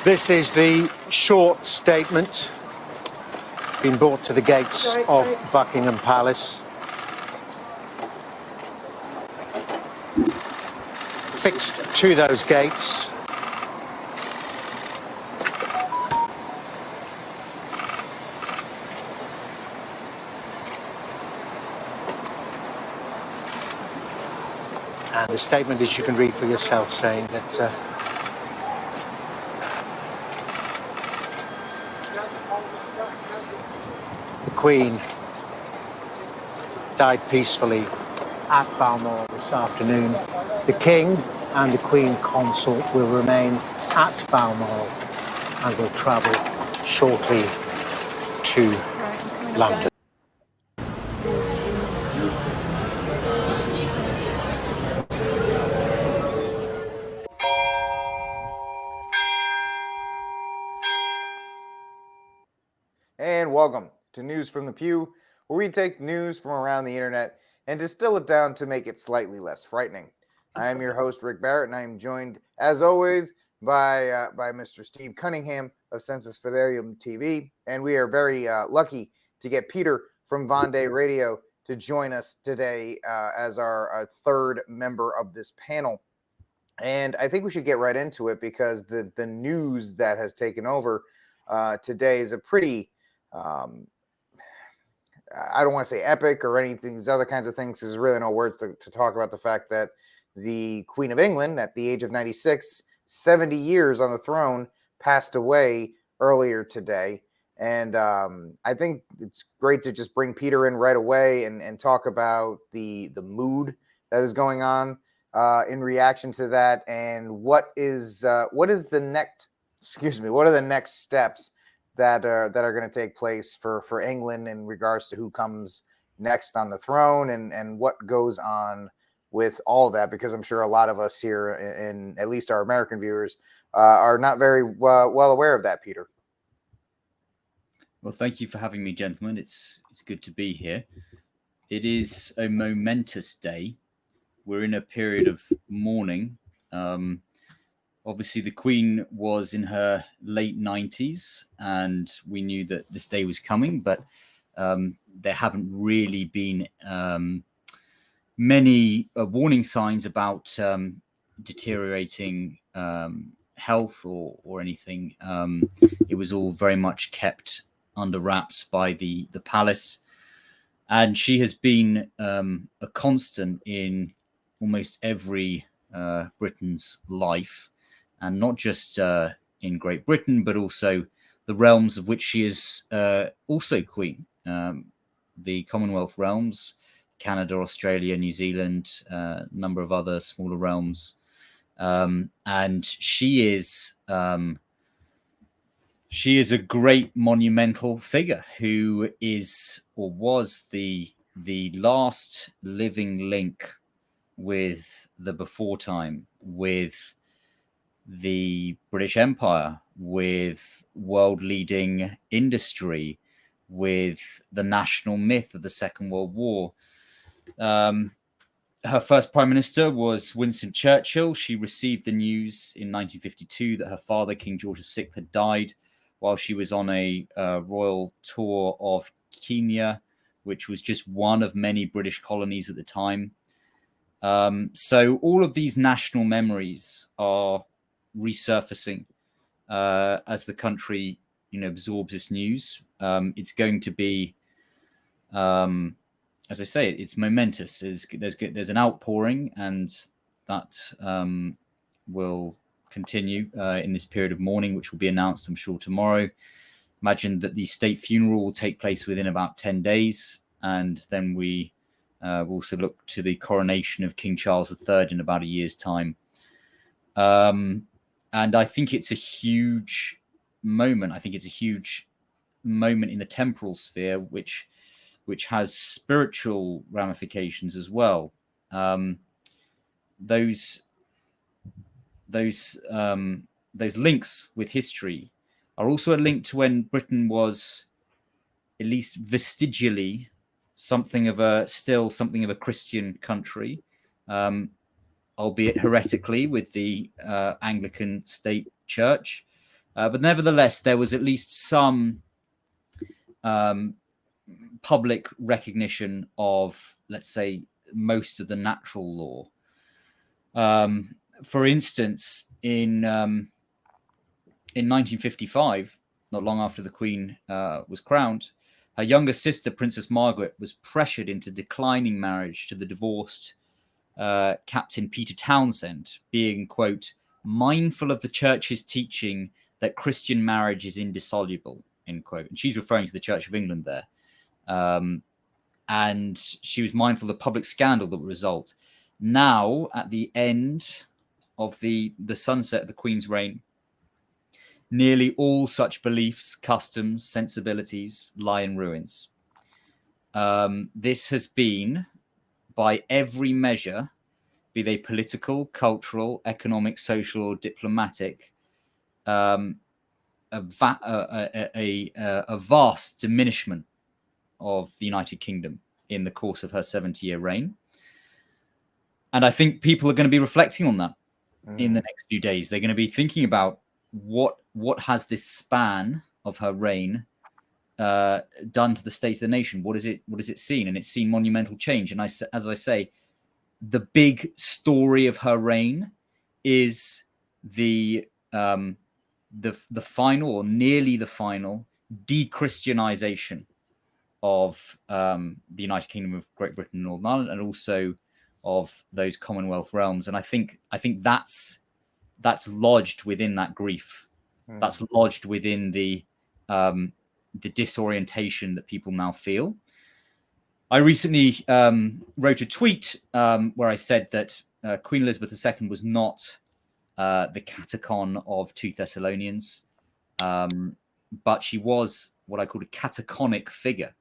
This is the short statement being brought to the gates of Buckingham Palace. Fixed to those gates. And the statement, as you can read for yourself, saying that the Queen died peacefully at Balmoral this afternoon. The King and the Queen Consort will remain at Balmoral and will travel shortly to London. And welcome to News from the Pew, where we take news from around the internet and distill it down to make it slightly less frightening. I am your host, Rick Barrett, and I am joined, as always, by Mr. Steve Cunningham of Sensus Fidelium TV. And we are very lucky to get Peter from Vendée Radio to join us today as our third member of this panel. And I think we should get right into it because the news that has taken over today is a pretty... I don't want to say epic or anything, these other kinds of things, because there's really no words to talk about the fact that the Queen of England, at the age of 96, 70 years on the throne, passed away earlier today. And I think it's great to just bring Peter in right away and talk about the mood that is going on in reaction to that, and what are the next steps that are going to take place for England in regards to who comes next on the throne and what goes on with all that, because I'm sure a lot of us here, and at least our American viewers, are not very well aware of that, Peter. Well, thank you for having me, gentlemen. It's good to be here. It is a momentous day. We're in a period of mourning. Obviously, the Queen was in her late 90s, and we knew that this day was coming, but there haven't really been many warning signs about deteriorating health or anything. It was all very much kept under wraps by the palace, and she has been a constant in almost every Britain's life. And not just in Great Britain, but also the realms of which she is also queen. The Commonwealth realms, Canada, Australia, New Zealand, a number of other smaller realms. And she is a great monumental figure who is or was the last living link with the before time, with the British Empire, with world-leading industry, with the national myth of the Second World War. Her first prime minister was Winston Churchill. She received the news in 1952 that her father, King George VI, had died while she was on a royal tour of Kenya, which was just one of many British colonies at the time. So all of these national memories are resurfacing as the country, absorbs this news. It's going to be, as I say, it's momentous. There's an outpouring, and that will continue in this period of mourning, which will be announced, I'm sure, tomorrow. Imagine that the state funeral will take place within about 10 days, and then we will also look to the coronation of King Charles III in about a year's time. And I think it's a huge moment. I think it's a huge moment in the temporal sphere, which has spiritual ramifications as well. Those links with history are also a link to when Britain was, at least vestigially, something of a Christian country. Albeit heretically with the Anglican state church. But nevertheless, there was at least some public recognition of, let's say, most of the natural law. For instance, in 1955, not long after the Queen was crowned, her younger sister, Princess Margaret, was pressured into declining marriage to the divorced Captain Peter Townsend, being, quote, mindful of the church's teaching that Christian marriage is indissoluble, end quote. And she's referring to the Church of England there. And she was mindful of the public scandal that would result. Now, at the end of the sunset of the Queen's reign, nearly all such beliefs, customs, sensibilities lie in ruins. This has been, by every measure, be they political, cultural, economic, social, or diplomatic, a vast diminishment of the United Kingdom in the course of her 70-year reign. And I think people are going to be reflecting on that in the next few days. They're going to be thinking about what has this span of her reign done to the state of the nation. What is it seen? And it's seen monumental change. And as I say, the big story of her reign is the final, or nearly the final, de-Christianization of the United Kingdom of Great Britain and Northern Ireland, and also of those Commonwealth realms. And I think that's lodged within that grief. That's lodged within the disorientation that people now feel. I recently wrote a tweet where I said that Queen Elizabeth II was not the catacon of 2 Thessalonians, but she was what I call a cataconic figure.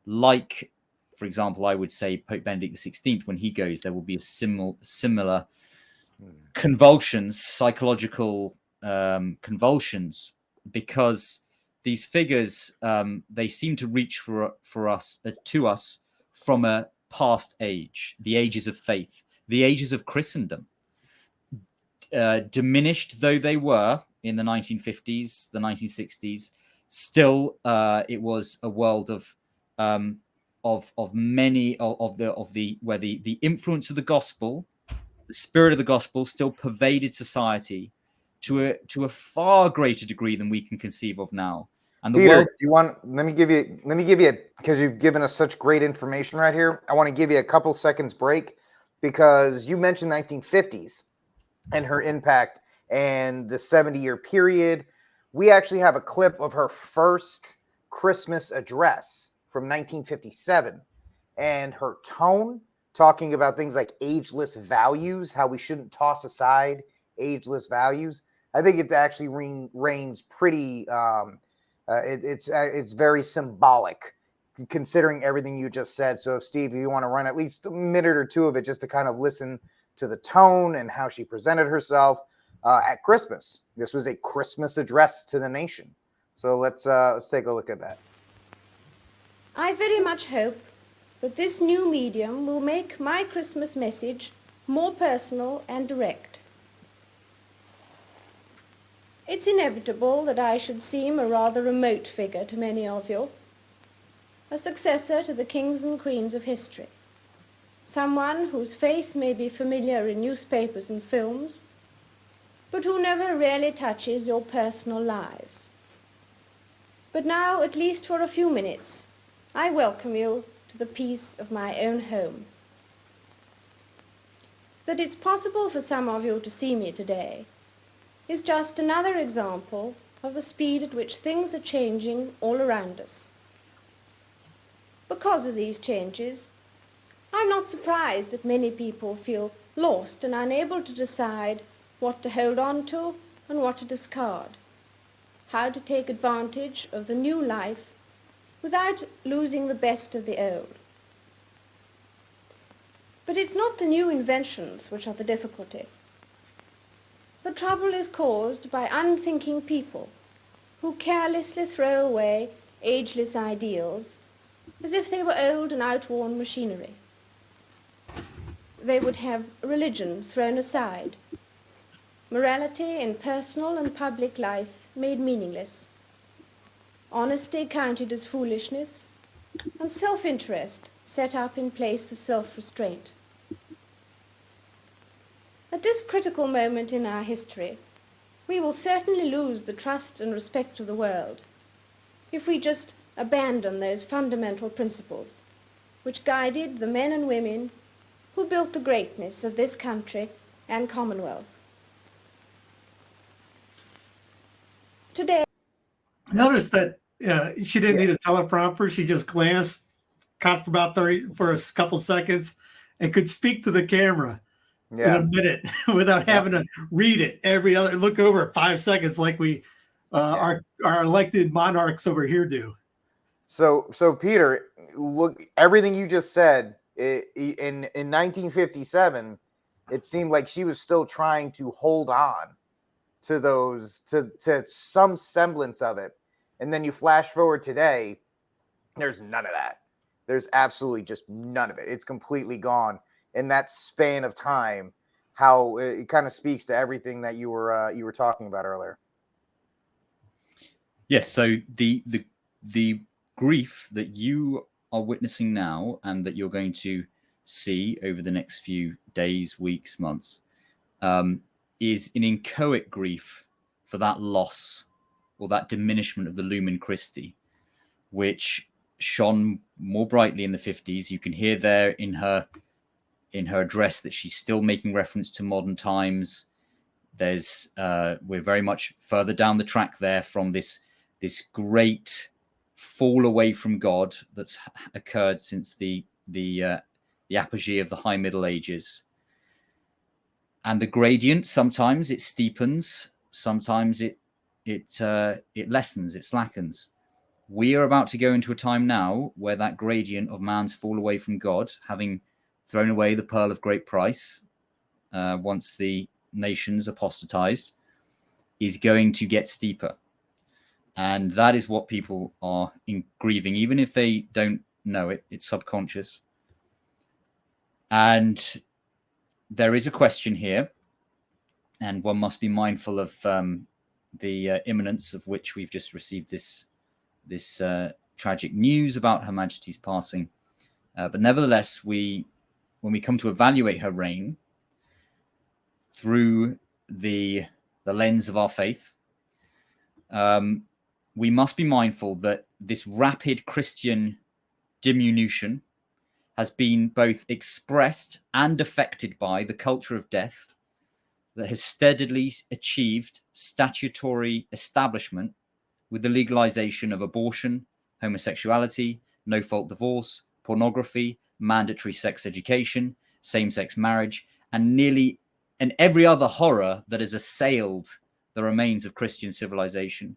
Like, for example, I would say Pope Benedict XVI, when he goes, there will be a similar convulsions, psychological convulsions, because these figures, they seem to reach to us from a past age, the ages of faith, the ages of Christendom. Diminished though they were in the 1950s, the 1960s, still it was a world of many where the influence of the gospel, the spirit of the gospel, still pervaded society to a far greater degree than we can conceive of now. And the Peter, world. let me give you because you've given us such great information right here. I want to give you a couple seconds break because you mentioned 1950s and her impact and the 70-year period. We actually have a clip of her first Christmas address from 1957 and her tone, talking about things like ageless values, how we shouldn't toss aside ageless values. I think it actually reigns pretty. It's very symbolic, considering everything you just said. So, if Steve, you want to run at least a minute or two of it, just to kind of listen to the tone and how she presented herself at Christmas. This was a Christmas address to the nation. So let's take a look at that. I very much hope that this new medium will make my Christmas message more personal and direct. It's inevitable that I should seem a rather remote figure to many of you, a successor to the kings and queens of history, someone whose face may be familiar in newspapers and films, but who never really touches your personal lives. But now, at least for a few minutes, I welcome you to the peace of my own home. That it's possible for some of you to see me today is just another example of the speed at which things are changing all around us. Because of these changes, I'm not surprised that many people feel lost and unable to decide what to hold on to and what to discard, how to take advantage of the new life without losing the best of the old. But it's not the new inventions which are the difficulty. The trouble is caused by unthinking people who carelessly throw away ageless ideals as if they were old and outworn machinery. They would have religion thrown aside, morality in personal and public life made meaningless, honesty counted as foolishness, and self-interest set up in place of self-restraint. At this critical moment in our history, we will certainly lose the trust and respect of the world if we just abandon those fundamental principles which guided the men and women who built the greatness of this country and Commonwealth. Today, Notice that she didn't need a teleprompter. She just glanced, caught for about for a couple seconds, and could speak to the camera in a minute without having to read it look over it 5 seconds like we our elected monarchs over here do. So Peter, look, everything you just said in 1957, it seemed like she was still trying to hold on to those to some semblance of it. And then you flash forward today, there's none of that. There's absolutely just none of it. It's completely gone in that span of time. How it kind of speaks to everything that you were talking about earlier. Yes. So the grief that you are witnessing now and that you're going to see over the next few days, weeks, months, is an inchoate grief for that loss or that diminishment of the Lumen Christi, which shone more brightly in the 50s. You can hear there in her address that she's still making reference to modern times. There's we're very much further down the track there from this great fall away from God that's occurred since the apogee of the High Middle Ages. And the gradient, sometimes it steepens, sometimes it lessens, it slackens. We are about to go into a time now where that gradient of man's fall away from God, having thrown away the pearl of great price, once the nations apostatized, is going to get steeper. And that is what people are grieving, even if they don't know it. It's subconscious. And there is a question here, and one must be mindful of the imminence of which we've just received this tragic news about Her Majesty's passing. But nevertheless, when we come to evaluate her reign through the lens of our faith, we must be mindful that this rapid Christian diminution has been both expressed and affected by the culture of death that has steadily achieved statutory establishment with the legalization of abortion, homosexuality, no-fault divorce, pornography, mandatory sex education, same-sex marriage, and every other horror that has assailed the remains of Christian civilization.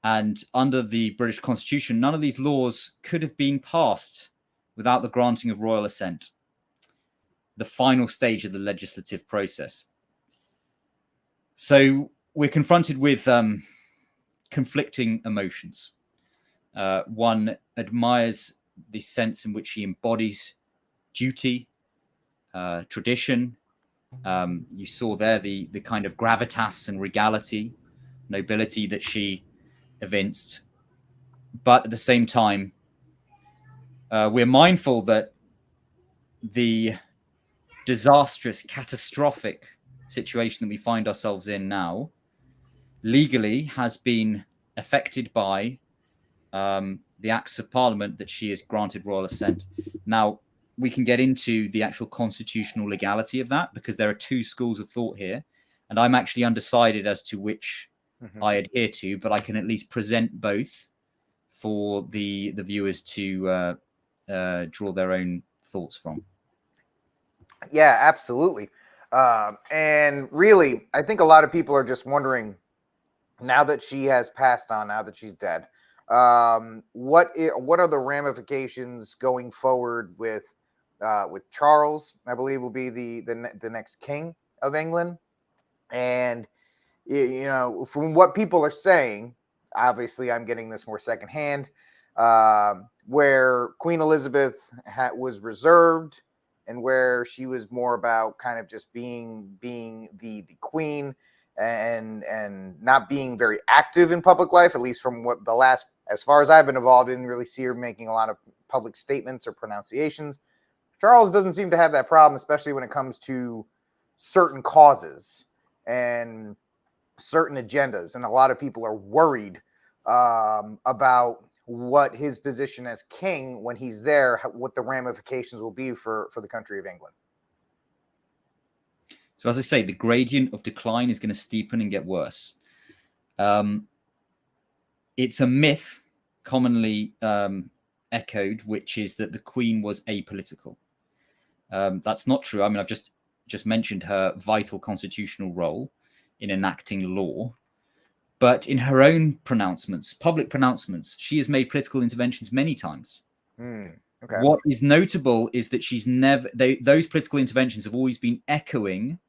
And under the British Constitution, none of these laws could have been passed without the granting of royal assent, the final stage of the legislative process. So we're confronted with conflicting emotions. One admires the sense in which she embodies duty, tradition. You saw there the kind of gravitas and regality, nobility that she evinced. But at the same time, we're mindful that the disastrous, catastrophic situation that we find ourselves in now legally has been affected by the acts of parliament that she has granted royal assent. Now, we can get into the actual constitutional legality of that, because there are two schools of thought here, and I'm actually undecided as to which I adhere to, but I can at least present both for the viewers to draw their own thoughts from. Yeah, absolutely. And really, I think a lot of people are just wondering, now that she has passed on, now that she's dead, what are the ramifications going forward with Charles? I believe will be the next king of England. And from what people are saying, obviously I'm getting this more secondhand, where Queen Elizabeth was reserved, and where she was more about kind of just being the queen, and not being very active in public life, at least from what the last, as far as I've been involved, didn't really see her making a lot of public statements or pronunciations. Charles doesn't seem to have that problem, especially when it comes to certain causes and certain agendas. And a lot of people are worried about what his position as king, when he's there, what the ramifications will be for the country of England. So as I say, the gradient of decline is going to steepen and get worse. It's a myth commonly echoed, which is that the Queen was apolitical. That's not true. I mean, I've just mentioned her vital constitutional role in enacting law. But in her own pronouncements, public pronouncements, she has made political interventions many times. Okay. What is notable is that she's never, those political interventions have always been echoing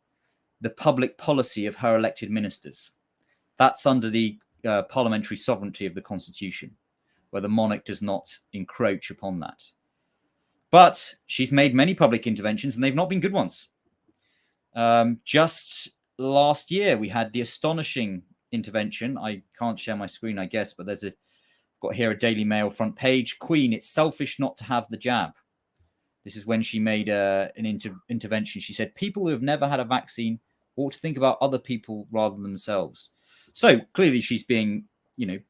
the public policy of her elected ministers. That's under the parliamentary sovereignty of the Constitution, where the monarch does not encroach upon that. But she's made many public interventions, and they've not been good ones. Just last year, we had the astonishing intervention. I can't share my screen, I guess, but got here a Daily Mail front page. Queen, it's selfish not to have the jab. This is when she made an intervention. She said, people who have never had a vaccine ought to think about other people rather than themselves. So clearly she's being,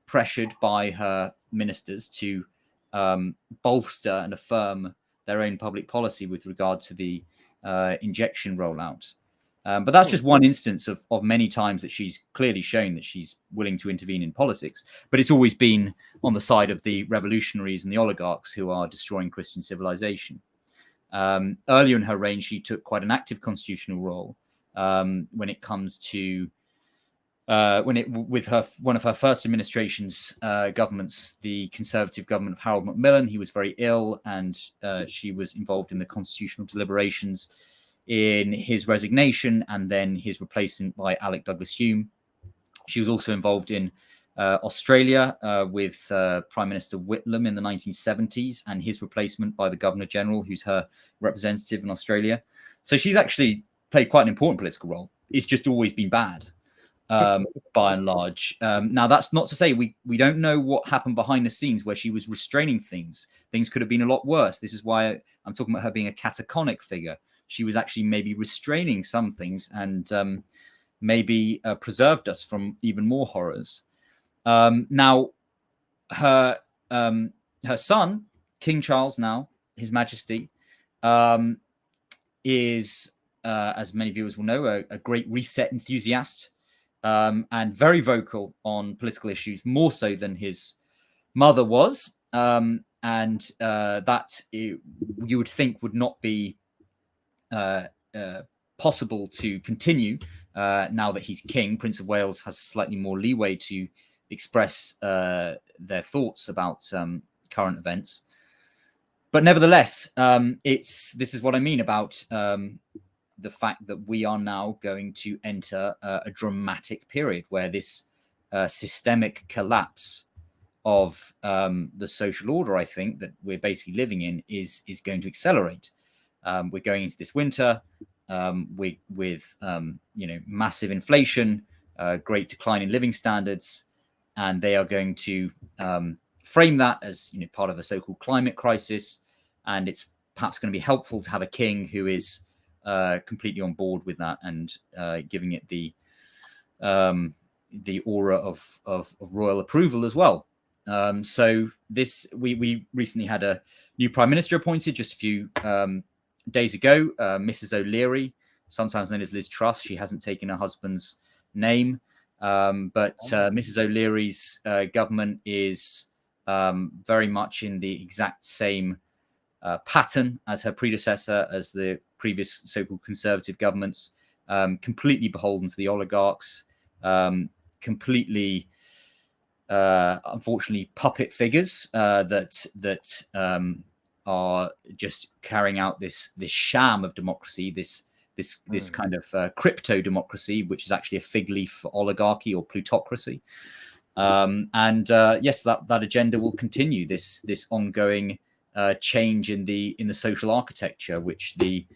pressured by her ministers to bolster and affirm their own public policy with regard to the injection rollout. But that's just one instance of many times that she's clearly shown that she's willing to intervene in politics. But it's always been on the side of the revolutionaries and the oligarchs who are destroying Christian civilization. Earlier in her reign, she took quite an active constitutional role when it comes to one of her first administration's governments, the Conservative government of Harold Macmillan. He was very ill, and she was involved in the constitutional deliberations in his resignation and then his replacement by Alec Douglas-Home. She was also involved in Australia with Prime Minister Whitlam in the 1970s and his replacement by the Governor General, who's her representative in Australia. So she's actually played quite an important political role. It's just always been bad, by and large. Now, that's not to say we don't know what happened behind the scenes where she was restraining things. Things could have been a lot worse. This is why I'm talking about her being a cataconic figure. She was actually maybe restraining some things and maybe preserved us from even more horrors. Now, her son, King Charles, now His Majesty, is, as many viewers will know, a great reset enthusiast and very vocal on political issues, more so than his mother was. And that you would think would not be possible to continue now that he's king. Prince of Wales has slightly more leeway to express their thoughts about current events. But nevertheless, this is what I mean about the fact that we are now going to enter a dramatic period where this systemic collapse of the social order, I think, that we're basically living in is going to accelerate. We're going into this winter with massive inflation, great decline in living standards, and they are going to frame that as part of a so-called climate crisis. And it's perhaps going to be helpful to have a king who is completely on board with that and giving it the aura of royal approval as well. So we recently had a new prime minister appointed just a few days ago, Mrs. O'Leary, sometimes known as Liz Truss. She hasn't taken her husband's name, but Mrs. O'Leary's government is very much in the exact same pattern as her predecessor, as the previous so-called conservative governments, completely beholden to the oligarchs, completely, unfortunately, puppet figures that are just carrying out this sham of democracy, this kind of crypto democracy, which is actually a fig leaf for oligarchy or plutocracy. Yes, that agenda will continue, this ongoing change in the social architecture, which the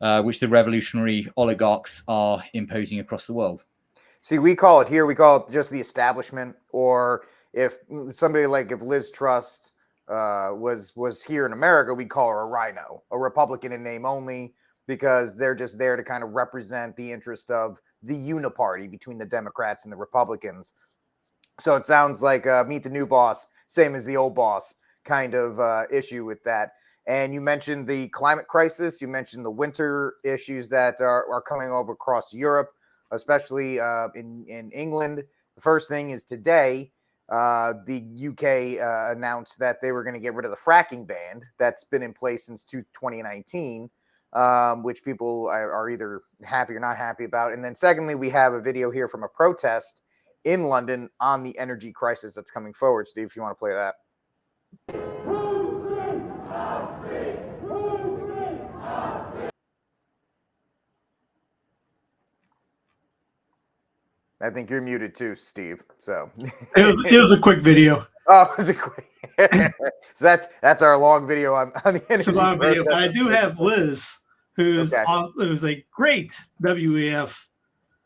revolutionary oligarchs are imposing across the world. See, we call it just the establishment, or if somebody like if Liz Truss was here in America, we call her a rhino, a Republican in name only, because they're just there to kind of represent the interest of the uniparty between the Democrats and the Republicans. So it sounds like meet the new boss, same as the old boss kind of issue with that. And you mentioned the climate crisis. You mentioned the winter issues that are coming over across Europe, especially in England. The first thing is today, the UK announced that they were going to get rid of the fracking ban that's been in place since 2019, which people are either happy or not happy about. And then secondly, we have a video here from a protest in London on the energy crisis that's coming forward. Steve, if you want to play that. I think you're muted too, Steve. So it was a quick video. Oh, it was a quick. So that's our long video on the energy. It's a long video, but I do have Liz, who's a great WEF.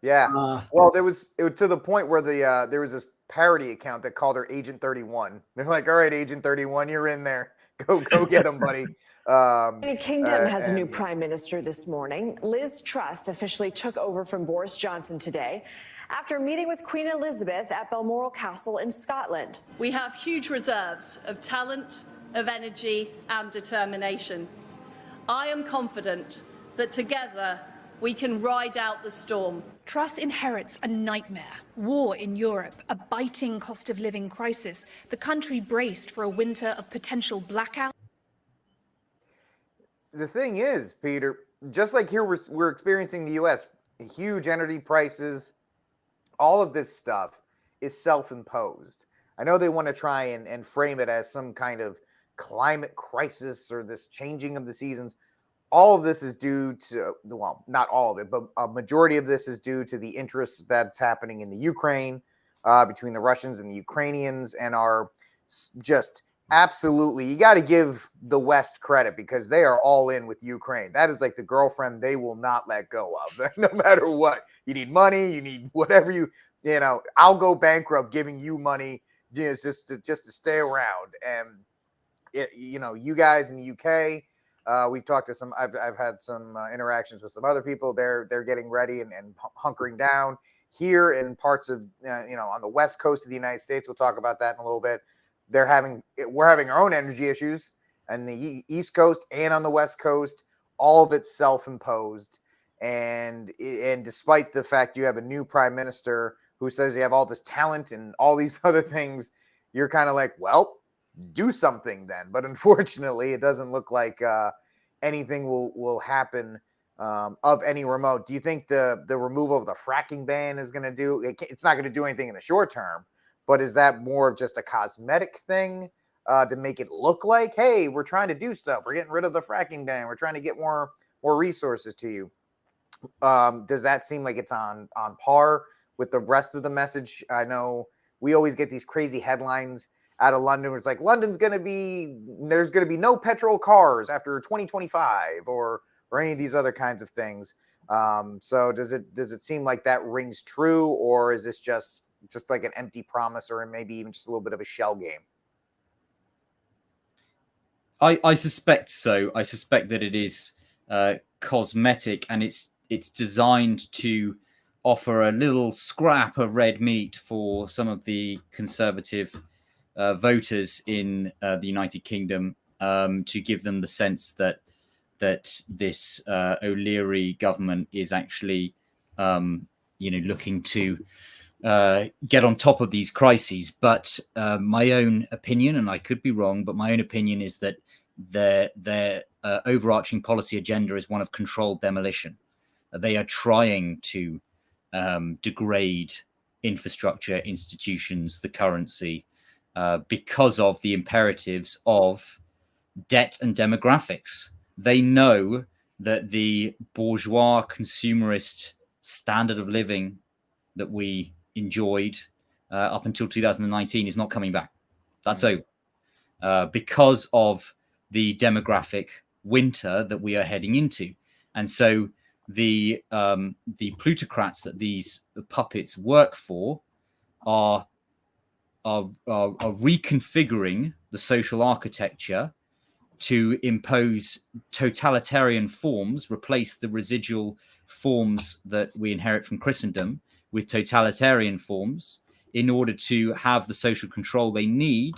Yeah. Well, it was to the point where there was this parody account that called her Agent 31. They're like, "All right, Agent 31, you're in there. Go get him, buddy." The United Kingdom has a new prime minister this morning. Liz Truss officially took over from Boris Johnson today after meeting with Queen Elizabeth at Balmoral Castle in Scotland. We have huge reserves of talent, of energy and determination. I am confident that together we can ride out the storm. Truss inherits a nightmare, war in Europe, a biting cost of living crisis, the country braced for a winter of potential blackout. The thing is, Peter, just like here we're experiencing the U.S., huge energy prices, all of this stuff is self-imposed. I know they want to try and frame it as some kind of climate crisis or this changing of the seasons. All of this is due to, well, not all of it, but a majority of this is due to the interests that's happening in the Ukraine, between the Russians and the Ukrainians, and are just absolutely, you got to give the West credit because they are all in with Ukraine. That is like the girlfriend they will not let go of, no matter what. You need money, you need whatever you know, I'll go bankrupt giving you money just to stay around. And, you guys in the UK, we've talked to some, I've had some interactions with some other people. They're getting ready and hunkering down here in parts of, on the West Coast of the United States. We'll talk about that in a little bit. We're having our own energy issues on the East Coast and on the West Coast. All of it's self-imposed. And despite the fact you have a new prime minister who says you have all this talent and all these other things, you're kind of like, well, do something then. But unfortunately, it doesn't look like anything will happen of any remote. Do you think the removal of the fracking ban is going to do? It's not going to do anything in the short term, but is that more of just a cosmetic thing to make it look like, hey, we're trying to do stuff. We're getting rid of the fracking ban. We're trying to get more resources to you. Does that seem like it's on par with the rest of the message? I know we always get these crazy headlines out of London where it's like there's going to be no petrol cars after 2025 or any of these other kinds of things. So does it seem like that rings true, or is this just like an empty promise, or maybe even just a little bit of a shell game? I suspect so. I suspect that it is cosmetic, and it's designed to offer a little scrap of red meat for some of the conservative voters in the United Kingdom, to give them the sense that this O'Leary government is actually looking to get on top of these crises. But my own opinion, and I could be wrong, but my own opinion is that their overarching policy agenda is one of controlled demolition. They are trying to degrade infrastructure, institutions, the currency, because of the imperatives of debt and demographics. They know that the bourgeois consumerist standard of living that we enjoyed up until 2019 is not coming back. That's over because of the demographic winter that we are heading into. And so the plutocrats that these puppets work for are reconfiguring the social architecture to impose totalitarian forms, replace the residual forms that we inherit from Christendom with totalitarian forms, in order to have the social control they need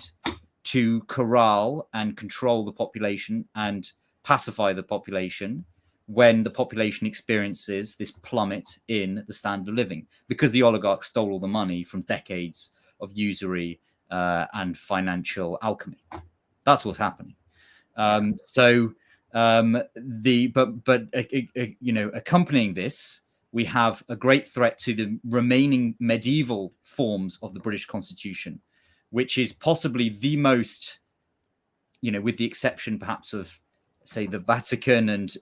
to corral and control the population and pacify the population when the population experiences this plummet in the standard of living, because the oligarchs stole all the money from decades of usury and financial alchemy. That's what's happening. Accompanying this, we have a great threat to the remaining medieval forms of the British Constitution, which is possibly the most, with the exception perhaps of, say, the Vatican and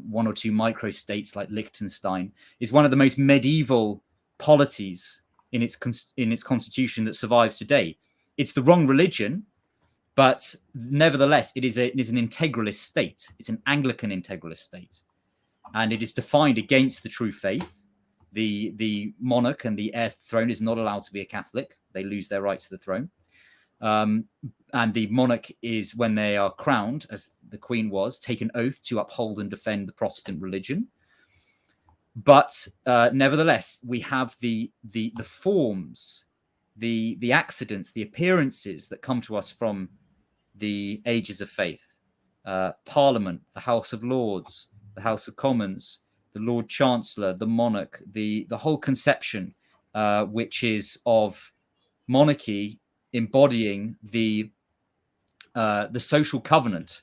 one or two microstates like Liechtenstein, is one of the most medieval polities in its constitution that survives today. It's the wrong religion, but nevertheless, it is an integralist state. It's an Anglican integralist state. And it is defined against the true faith. The monarch and the heir to the throne is not allowed to be a Catholic. They lose their right to the throne. And the monarch is, when they are crowned, as the Queen was, take an oath to uphold and defend the Protestant religion. But nevertheless, we have the forms, the accidents, the appearances that come to us from the ages of faith. Parliament, the House of Lords, the House of Commons, the Lord Chancellor, the monarch, the whole conception, which is of monarchy embodying the social covenant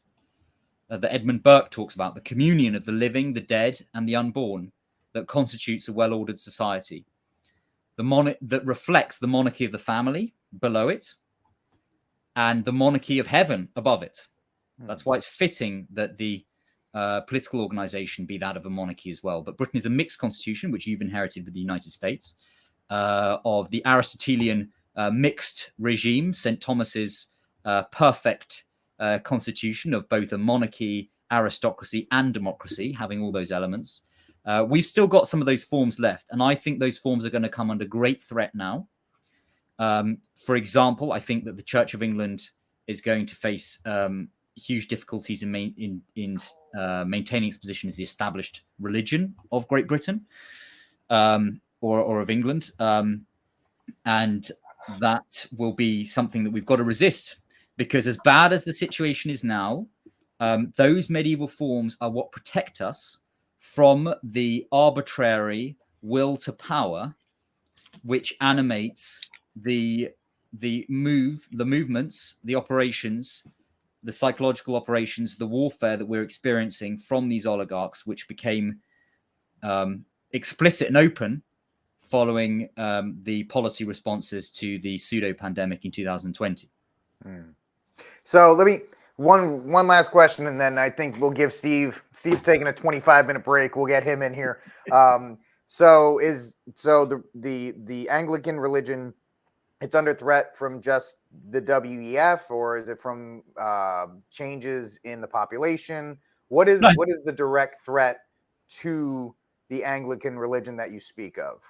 that Edmund Burke talks about, the communion of the living, the dead, and the unborn that constitutes a well-ordered society. The monarch that reflects the monarchy of the family below it, and the monarchy of heaven above it. That's why it's fitting that the political organization be that of a monarchy as well. But Britain is a mixed constitution, which you've inherited with the United States, of the Aristotelian mixed regime, St. Thomas's perfect constitution of both a monarchy, aristocracy, and democracy, having all those elements. We've still got some of those forms left, and I think those forms are going to come under great threat now. For example, I think that the Church of England is going to face huge difficulties in maintaining its position as the established religion of Great Britain or of England. And that will be something that we've got to resist, because as bad as the situation is now, those medieval forms are what protect us from the arbitrary will to power which animates the movements, the operations, the psychological operations, the warfare that we're experiencing from these oligarchs, which became explicit and open following the policy responses to the pseudo-pandemic in 2020. So let me one last question, and then I think we'll give Steve's taking a 25-minute break. We'll get him in here. So the Anglican religion, it's under threat from just the WEF, or is it from changes in the population? What is the direct threat to the Anglican religion that you speak of?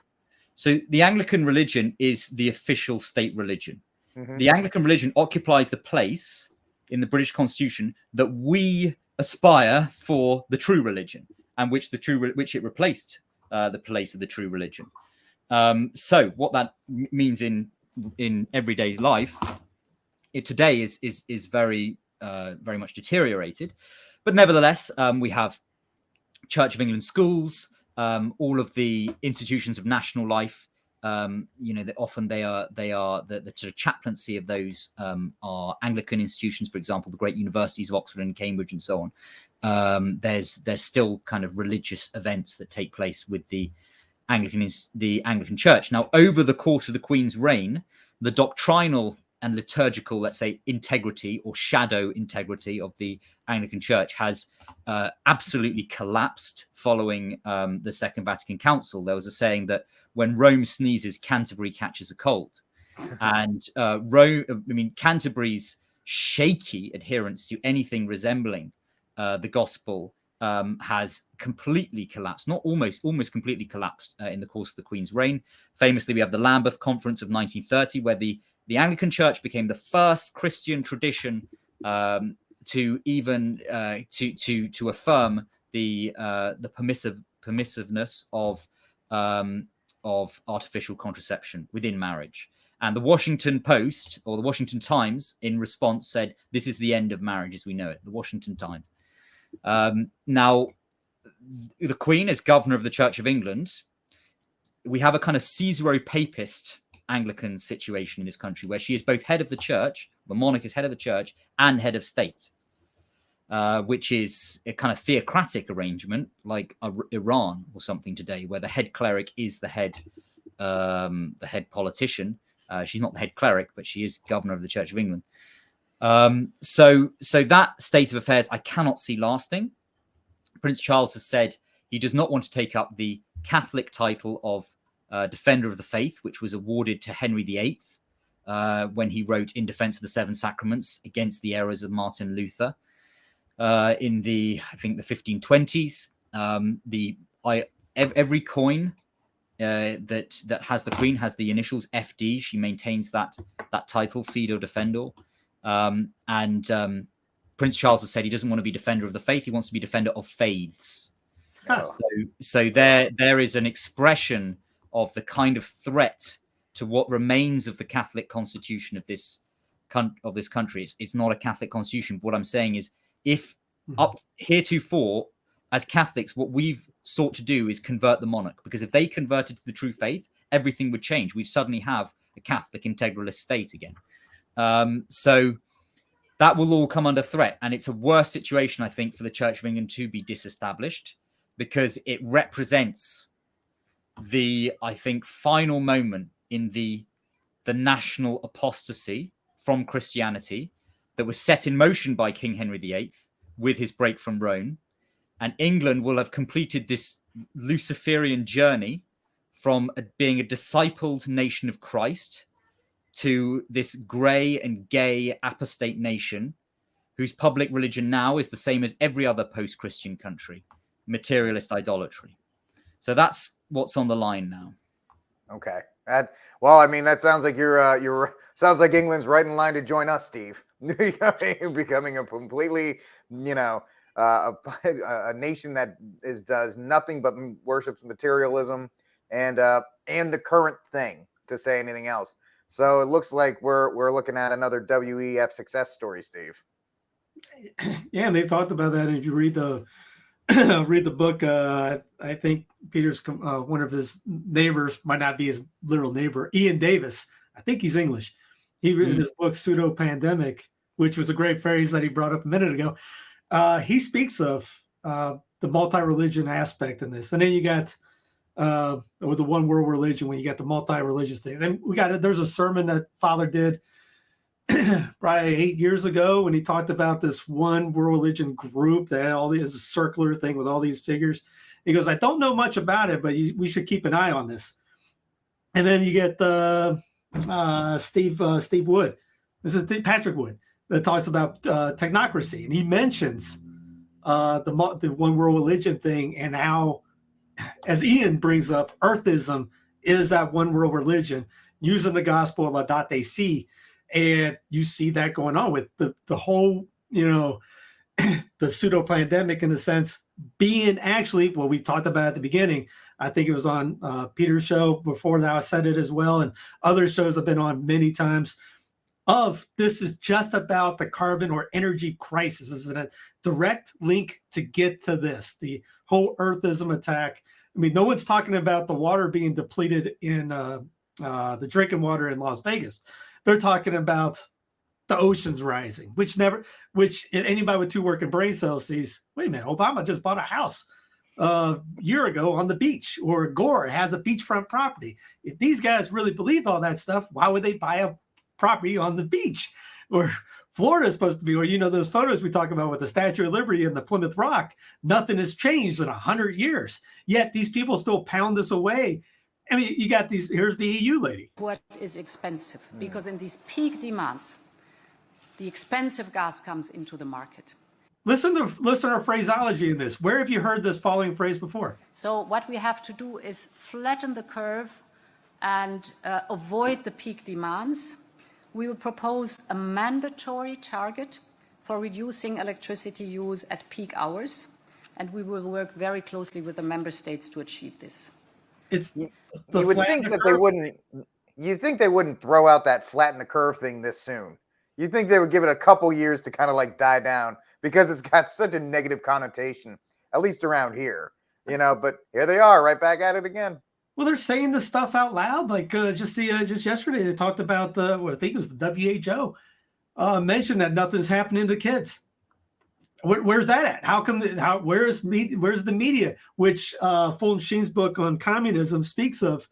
So the Anglican religion is the official state religion. Mm-hmm. The Anglican religion occupies the place in the British Constitution that we aspire for the true religion, and which it replaced the place of the true religion. So what that means in everyday life, today is very very much deteriorated, but nevertheless we have Church of England schools, all of the institutions of national life. Often they are the sort of chaplaincy of those are Anglican institutions. For example, the great universities of Oxford and Cambridge, and so on. There's still kind of religious events that take place with the Anglican Church. Now, over the course of the Queen's reign, the doctrinal and liturgical, let's say, integrity or shadow integrity of the Anglican Church has absolutely collapsed following the Second Vatican Council. There was a saying that when Rome sneezes, Canterbury catches a cold. And Canterbury's shaky adherence to anything resembling the gospel has completely collapsed, not almost completely collapsed in the course of the Queen's reign. Famously, we have the Lambeth Conference of 1930, where the Anglican Church became the first Christian tradition to even to affirm the permissiveness of artificial contraception within marriage. And the Washington Post or the Washington Times, in response, said, "This is the end of marriage as we know it." The Washington Times. Now, the Queen is governor of the Church of England. We have a kind of Caesaro-papist Anglican situation in this country, where she is both head of the church, the monarch is head of the church, and head of state, which is a kind of theocratic arrangement, like Iran or something today, where the head cleric is the head politician. She's not the head cleric, but she is governor of the Church of England. So that state of affairs I cannot see lasting. Prince Charles has said he does not want to take up the Catholic title of Defender of the Faith, which was awarded to Henry VIII when he wrote In Defense of the Seven Sacraments against the errors of Martin Luther in the 1520s. Every coin that has the Queen has the initials FD. She maintains that title, Fido Defendor. Prince Charles has said he doesn't want to be Defender of the Faith. He wants to be Defender of Faiths. So there is an expression of the kind of threat to what remains of the Catholic constitution of this country. It's not a Catholic constitution. What I'm saying is, if up heretofore, as Catholics, what we've sought to do is convert the monarch, because if they converted to the true faith, everything would change. We'd suddenly have a Catholic integralist state again. So that will all come under threat. And it's a worse situation, I think, for the Church of England to be disestablished, because it represents the, I think, final moment in the national apostasy from Christianity that was set in motion by King Henry VIII with his break from Rome. And England will have completed this Luciferian journey from being a discipled nation of Christ to this grey and gay apostate nation whose public religion now is the same as every other post-Christian country, materialist idolatry. So that's what's on the line now. Okay. Well, I mean, that sounds like you're sounds like England's right in line to join us, Steve. Becoming a completely, a nation that does nothing but worships materialism and the current thing, to say anything else. So it looks like we're looking at another WEF success story, Steve. Yeah, and they've talked about that. And if you read the book, I think Peter's one of his neighbors, might not be his literal neighbor, Ian Davis. I think he's English. He wrote his book Pseudo Pandemic, which was a great phrase that he brought up a minute ago. He speaks of the multi-religion aspect in this, and then you got with the one world religion, when you got the multi-religious things. And there's a sermon that Father did probably 8 years ago when he talked about this one world religion group that had all these, a circular thing with all these figures. He goes, I don't know much about it, but we should keep an eye on this. And then you get Steve Wood. This is Patrick Wood that talks about technocracy, and he mentions the one world religion thing, and how, as Ian brings up, earthism is that one world religion using the gospel of Laudate Si. And you see that going on with the whole, the pseudo pandemic, in a sense, being actually what we talked about at the beginning. I think it was on Peter's show before that. I said it as well. And other shows have been on many times. This is just about the carbon or energy crisis. This is a direct link to get to this, the whole earthism attack. I mean, no one's talking about the water being depleted in the drinking water in Las Vegas. They're talking about the oceans rising, which anybody with 2 working brain cells sees, wait a minute, Obama just bought a house a year ago on the beach, or Gore has a beachfront property. If these guys really believed all that stuff, why would they buy a property on the beach? Or Florida is supposed to be, or those photos we talk about with the Statue of Liberty and the Plymouth Rock, nothing has changed in 100 years. Yet these people still pound this away. I mean, you got these, here's the EU lady. What is expensive? Because in these peak demands, the expensive gas comes into the market. Listen to our phraseology in this. Where have you heard this following phrase before? So what we have to do is flatten the curve and avoid the peak demands. We will propose a mandatory target for reducing electricity use at peak hours, and we will work very closely with the member states to achieve this. You would think that they wouldn't. You'd think they wouldn't throw out that flatten the curve thing this soon. You'd think they would give it a couple years to kind of like die down because it's got such a negative connotation, at least around here, you know. But here they are, right back at it again. Well, they're saying this stuff out loud. Like just yesterday, they talked about I think it was the WHO mentioned that nothing's happening to kids. Where's that at? How come? Where's the media? Which Fulton Sheen's book on communism speaks of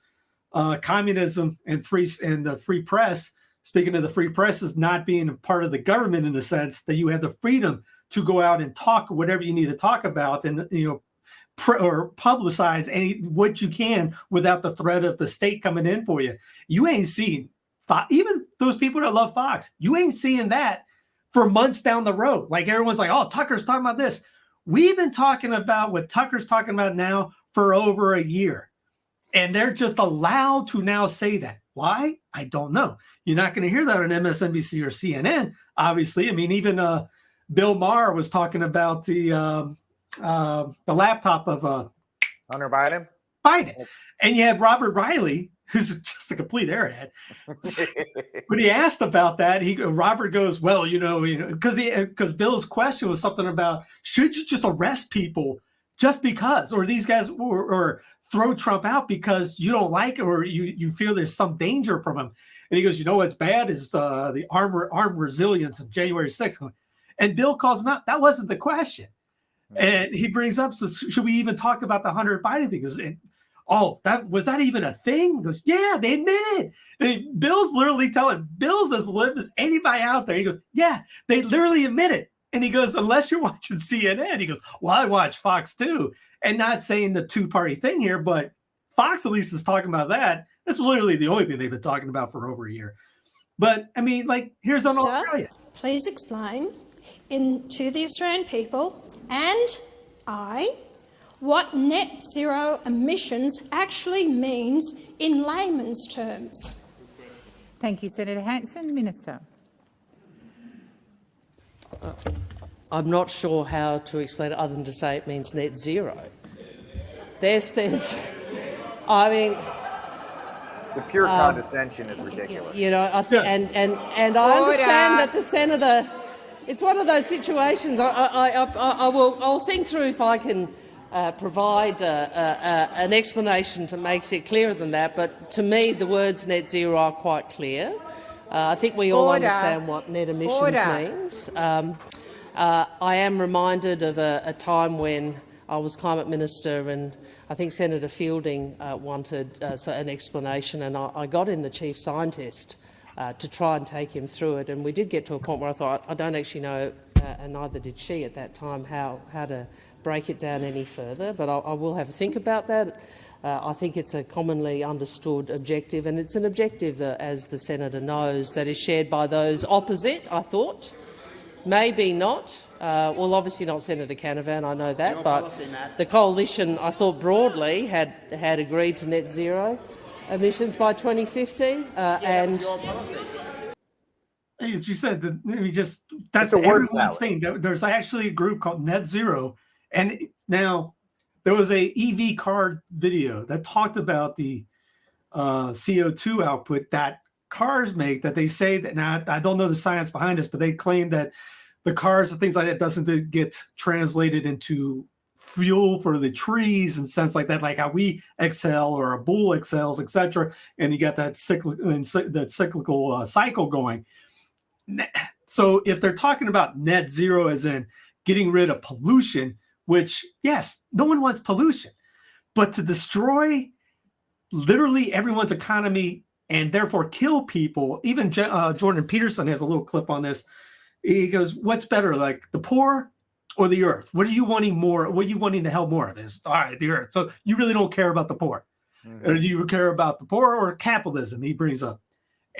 communism and the free press. Speaking of the free press as not being a part of the government in the sense that you have the freedom to go out and talk whatever you need to talk about, and or publicize what you can without the threat of the state coming in for you. You ain't seeing even those people that love Fox. You ain't seeing that for months down the road. Like everyone's like, oh, Tucker's talking about this. We've been talking about what Tucker's talking about now for over a year. And they're just allowed to now say that. Why? I don't know. You're not going to hear that on MSNBC or CNN, obviously. I mean, even Bill Maher was talking about the laptop of Hunter Biden. And you had Robert Riley, who's just a complete airhead. When he asked about that, Robert goes, well, because Bill's question was something about, should you just arrest people just because, or these guys, or throw Trump out because you don't like it, or you feel there's some danger from him? And he goes, what's bad is the armed resilience of January 6th. And Bill calls him out. That wasn't the question. And he brings up, so should we even talk about the Hunter Biden thing? He goes, was that even a thing? He goes, yeah, they admit it. Bill's literally telling, Bill's as limp as anybody out there. He goes, yeah, they literally admit it. And he goes, unless you're watching CNN, he goes, well, I watch Fox too. And not saying the two-party thing here, but Fox at least is talking about that. That's literally the only thing they've been talking about for over a year. But I mean, like, here's on Australia. Please explain to the Australian people and what net zero emissions actually means in layman's terms. Thank you, Senator Hanson. Minister. I'm not sure how to explain it other than to say it means net zero. I mean, the pure condescension is ridiculous. I think, and I understand that the senator. It's one of those situations. I'll think through if I can provide an explanation that makes it clearer than that. But to me, the words net zero are quite clear. I think we all understand what net emissions means. I am reminded of a time when I was climate minister, and I think Senator Fielding wanted an explanation, and I got in the chief scientist to try and take him through it. And we did get to a point where I thought, I don't actually know, and neither did she at that time, how to break it down any further. But I will have a think about that. I think it's a commonly understood objective, and it's an objective that, as the senator knows, that is shared by those opposite, I thought. Maybe not. Well, obviously not Senator Canavan, I know that, but the coalition, I thought broadly, had agreed to net zero emissions by 2050. And as you said, that's the word thing. There's actually a group called Net Zero, and now there was a EV car video that talked about the CO2 output that cars make, that they say that, now I don't know the science behind this, but they claim that the cars and things like that doesn't get translated into fuel for the trees and sense like that, like how we excel or a bull excels, etc. And you got that cyclical cycle going. So if they're talking about net zero as in getting rid of pollution, which, yes, no one wants pollution, but to destroy literally everyone's economy and therefore kill people. Even Jordan Peterson has a little clip on this. He goes, what's better, like the poor or the earth? What are you wanting more? What are you wanting to help more of? Is all right, the earth. So you really don't care about the poor. Mm-hmm. Or do you care about the poor or capitalism? He brings up.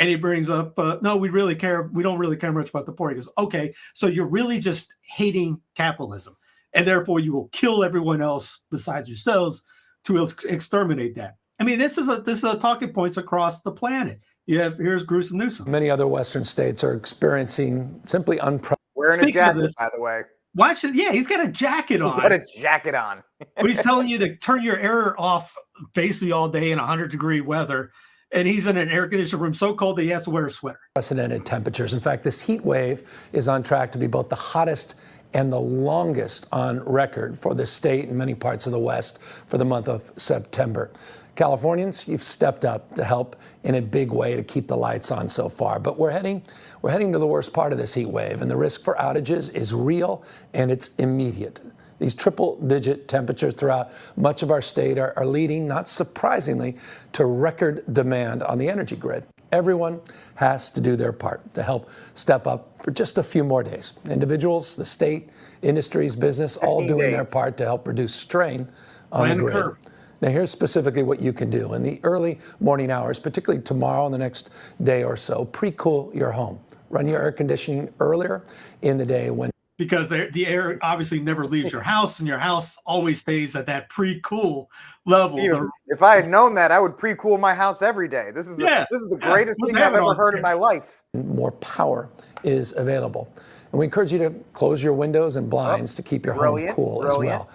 And he brings up, no, we don't really care much about the poor. He goes, okay, so you're really just hating capitalism, and therefore you will kill everyone else besides yourselves to exterminate that. I mean, this is a talking points across the planet. Here's Gruesome Newsom. Many other Western states are experiencing simply unprecedented. Wearing a jacket, by the way. Watch it. Yeah, he's got a jacket on. He's got a jacket on. But he's telling you to turn your air off basically all day in 100-degree weather. And he's in an air-conditioned room so cold that he has to wear a sweater. Unprecedented temperatures. In fact, this heat wave is on track to be both the hottest and the longest on record for the state and many parts of the West for the month of September. Californians, you've stepped up to help in a big way to keep the lights on so far. But we're heading to the worst part of this heat wave, and the risk for outages is real and it's immediate. These triple-digit temperatures throughout much of our state are leading, not surprisingly, to record demand on the energy grid. Everyone has to do their part to help step up for just a few more days. Individuals, the state, industries, business, all doing their part to help reduce strain on the grid. Now, here's specifically what you can do. In the early morning hours, particularly tomorrow and the next day or so, pre-cool your home. Run your air conditioning earlier in the day because the air obviously never leaves your house, and your house always stays at that pre-cool level. Steve, if I had known that, I would pre-cool my house every day. This is the greatest thing I've ever heard in my life. More power is available. And we encourage you to close your windows and blinds to keep your home cool as well.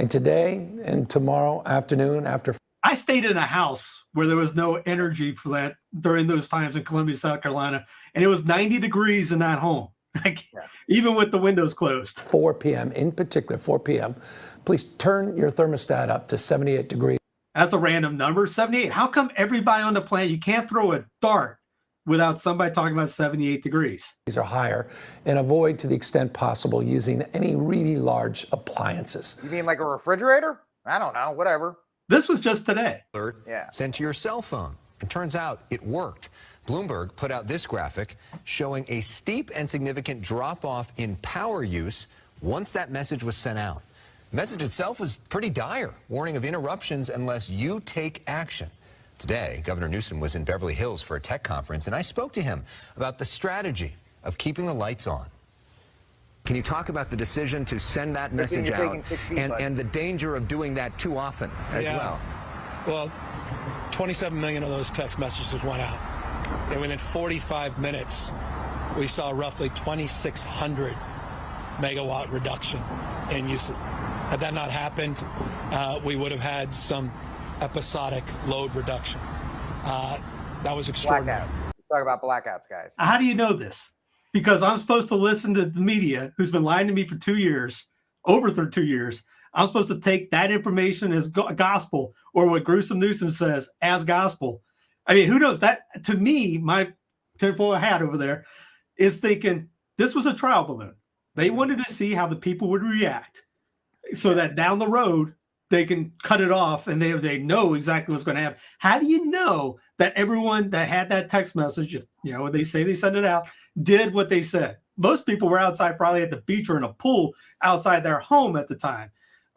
And today and tomorrow afternoon after... I stayed in a house where there was no energy for that during those times in Columbia, South Carolina, and it was 90 degrees in that home. Even with the windows closed. 4 p.m. in particular, 4 p.m. Please turn your thermostat up to 78 degrees. That's a random number, 78. How come everybody on the planet, you can't throw a dart without somebody talking about 78 degrees? These are higher, and avoid to the extent possible using any really large appliances. You mean like a refrigerator? I don't know, whatever. This was just today. Sent to your cell phone. It turns out it worked. Bloomberg put out this graphic showing a steep and significant drop-off in power use once that message was sent out. The message itself was pretty dire, warning of interruptions unless you take action. Today, Governor Newsom was in Beverly Hills for a tech conference, and I spoke to him about the strategy of keeping the lights on. Can you talk about the decision to send that message out and the danger of doing that too often as well? Well, 27 million of those text messages went out. And within 45 minutes, we saw roughly 2,600 megawatt reduction in usage. Had that not happened, we would have had some episodic load reduction. That was extraordinary. Blackouts. Let's talk about blackouts, guys. How do you know this? Because I'm supposed to listen to the media, who's been lying to me for 2 years, over 2 years. I'm supposed to take that information as gospel, or what Gruesome Newsom says as gospel. I mean, who knows? That, to me, my tinfoil hat over there is thinking this was a trial balloon. They wanted to see how the people would react so that down the road, they can cut it off and they know exactly what's going to happen. How do you know that everyone that had that text message, if, they say they sent it out, did what they said? Most people were outside, probably at the beach or in a pool outside their home at the time,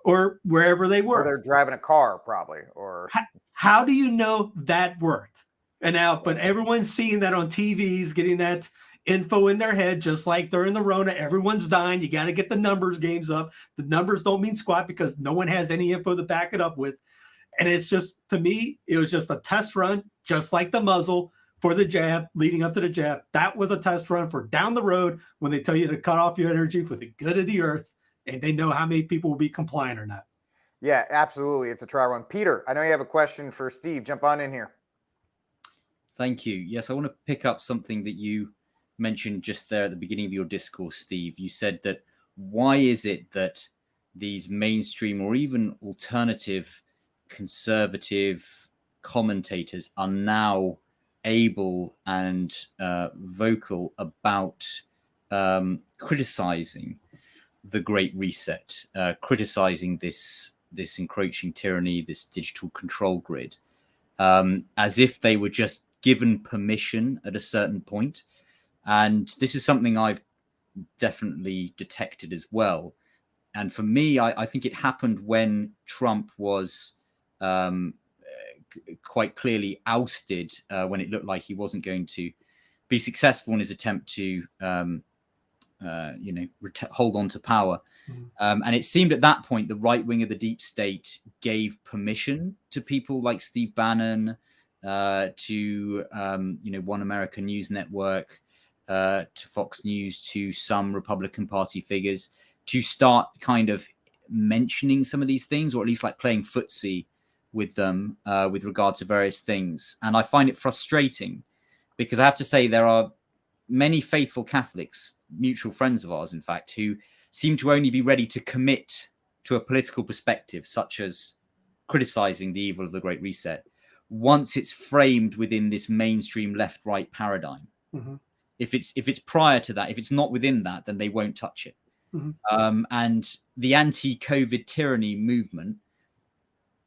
or wherever they were. Or they're driving a car, probably. Or how do you know that worked? And now, but everyone's seeing that on TVs, getting that info in their head, just like during the Rona, everyone's dying. You got to get the numbers games up. The numbers don't mean squat because no one has any info to back it up with. And it's just, to me, it was just a test run, just like the muzzle for the jab, leading up to the jab. That was a test run for down the road when they tell you to cut off your energy for the good of the earth, and they know how many people will be compliant or not. Yeah, absolutely. It's a trial run. Peter, I know you have a question for Steve. Jump on in here. Thank you. Yes, I want to pick up something that you mentioned just there at the beginning of your discourse, Steve. You said that why is it that these mainstream or even alternative conservative commentators are now able and vocal about criticizing the Great Reset, criticizing this encroaching tyranny, this digital control grid, as if they were just given permission at a certain point. And this is something I've definitely detected as well. And for me, I think it happened when Trump was quite clearly ousted when it looked like he wasn't going to be successful in his attempt to hold on to power. And it seemed at that point the right wing of the deep state gave permission to people like Steve Bannon, to One American News Network, to Fox News, to some Republican Party figures to start kind of mentioning some of these things, or at least like playing footsie with them with regard to various things. And I find it frustrating because I have to say there are many faithful Catholics, mutual friends of ours, in fact, who seem to only be ready to commit to a political perspective, such as criticizing the evil of the Great Reset, once it's framed within this mainstream left-right paradigm. Mm-hmm. If it's prior to that, if it's not within that, then they won't touch it. Mm-hmm. And the anti-COVID tyranny movement,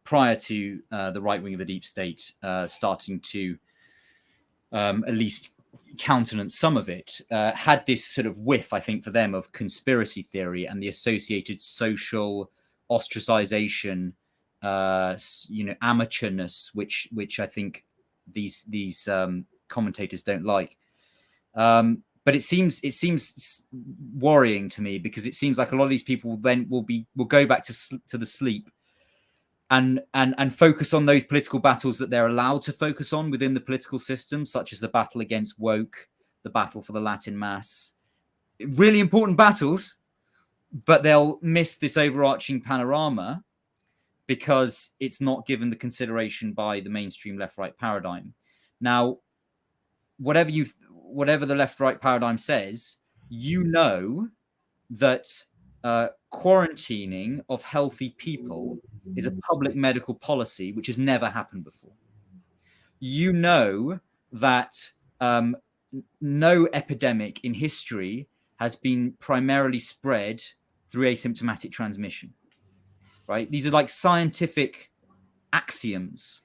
prior to the right wing of the deep state starting to at least countenance some of it, had this sort of whiff, I think, for them of conspiracy theory and the associated social ostracization, amateurness, which I think these commentators don't like. But it seems worrying to me, because it seems like a lot of these people then will go back to the sleep and focus on those political battles that they're allowed to focus on within the political system, such as the battle against woke, the battle for the Latin Mass. Really important battles, but they'll miss this overarching panorama because it's not given the consideration by the mainstream left-right paradigm. Now, whatever the left-right paradigm says, that quarantining of healthy people is a public medical policy which has never happened before. That no epidemic in history has been primarily spread through asymptomatic transmission, right? These are like scientific axioms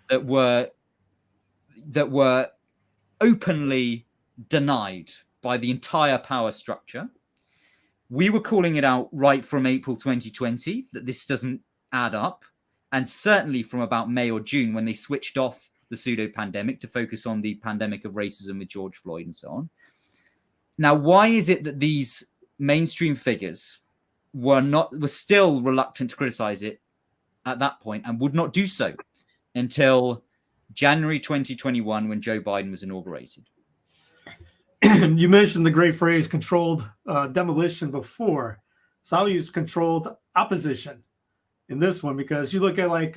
that were openly denied by the entire power structure. We were calling it out right from April 2020 that this doesn't add up, and certainly from about May or June, when they switched off the pseudo-pandemic to focus on the pandemic of racism with George Floyd and so on. Now, why is it that these mainstream figures were still reluctant to criticize it at that point, and would not do so until January 2021, when Joe Biden was inaugurated? You mentioned the great phrase controlled demolition before. So I'll use controlled opposition in this one, because you look at like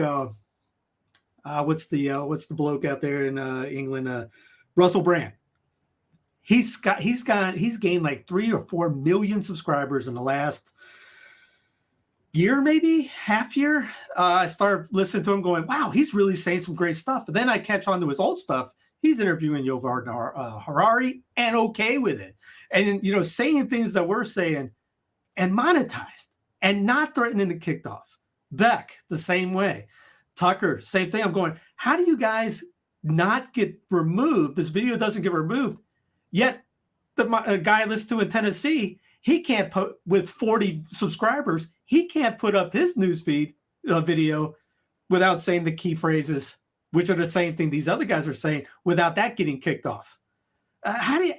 what's the bloke out there in England, Russell Brand. He's gained like 3 or 4 million subscribers in the last year, maybe half year. I started listening to him going, wow, he's really saying some great stuff. And then I catch on to his old stuff. He's interviewing Yuval Harari and okay with it. And, saying things that we're saying and monetized and not threatening to kick off. Beck, the same way. Tucker, same thing. I'm going, how do you guys not get removed? This video doesn't get removed. Yet the guy I listened to in Tennessee, he can't put, with 40 subscribers, he can't put up his newsfeed video without saying the key phrases, which are the same thing these other guys are saying, without that getting kicked off. I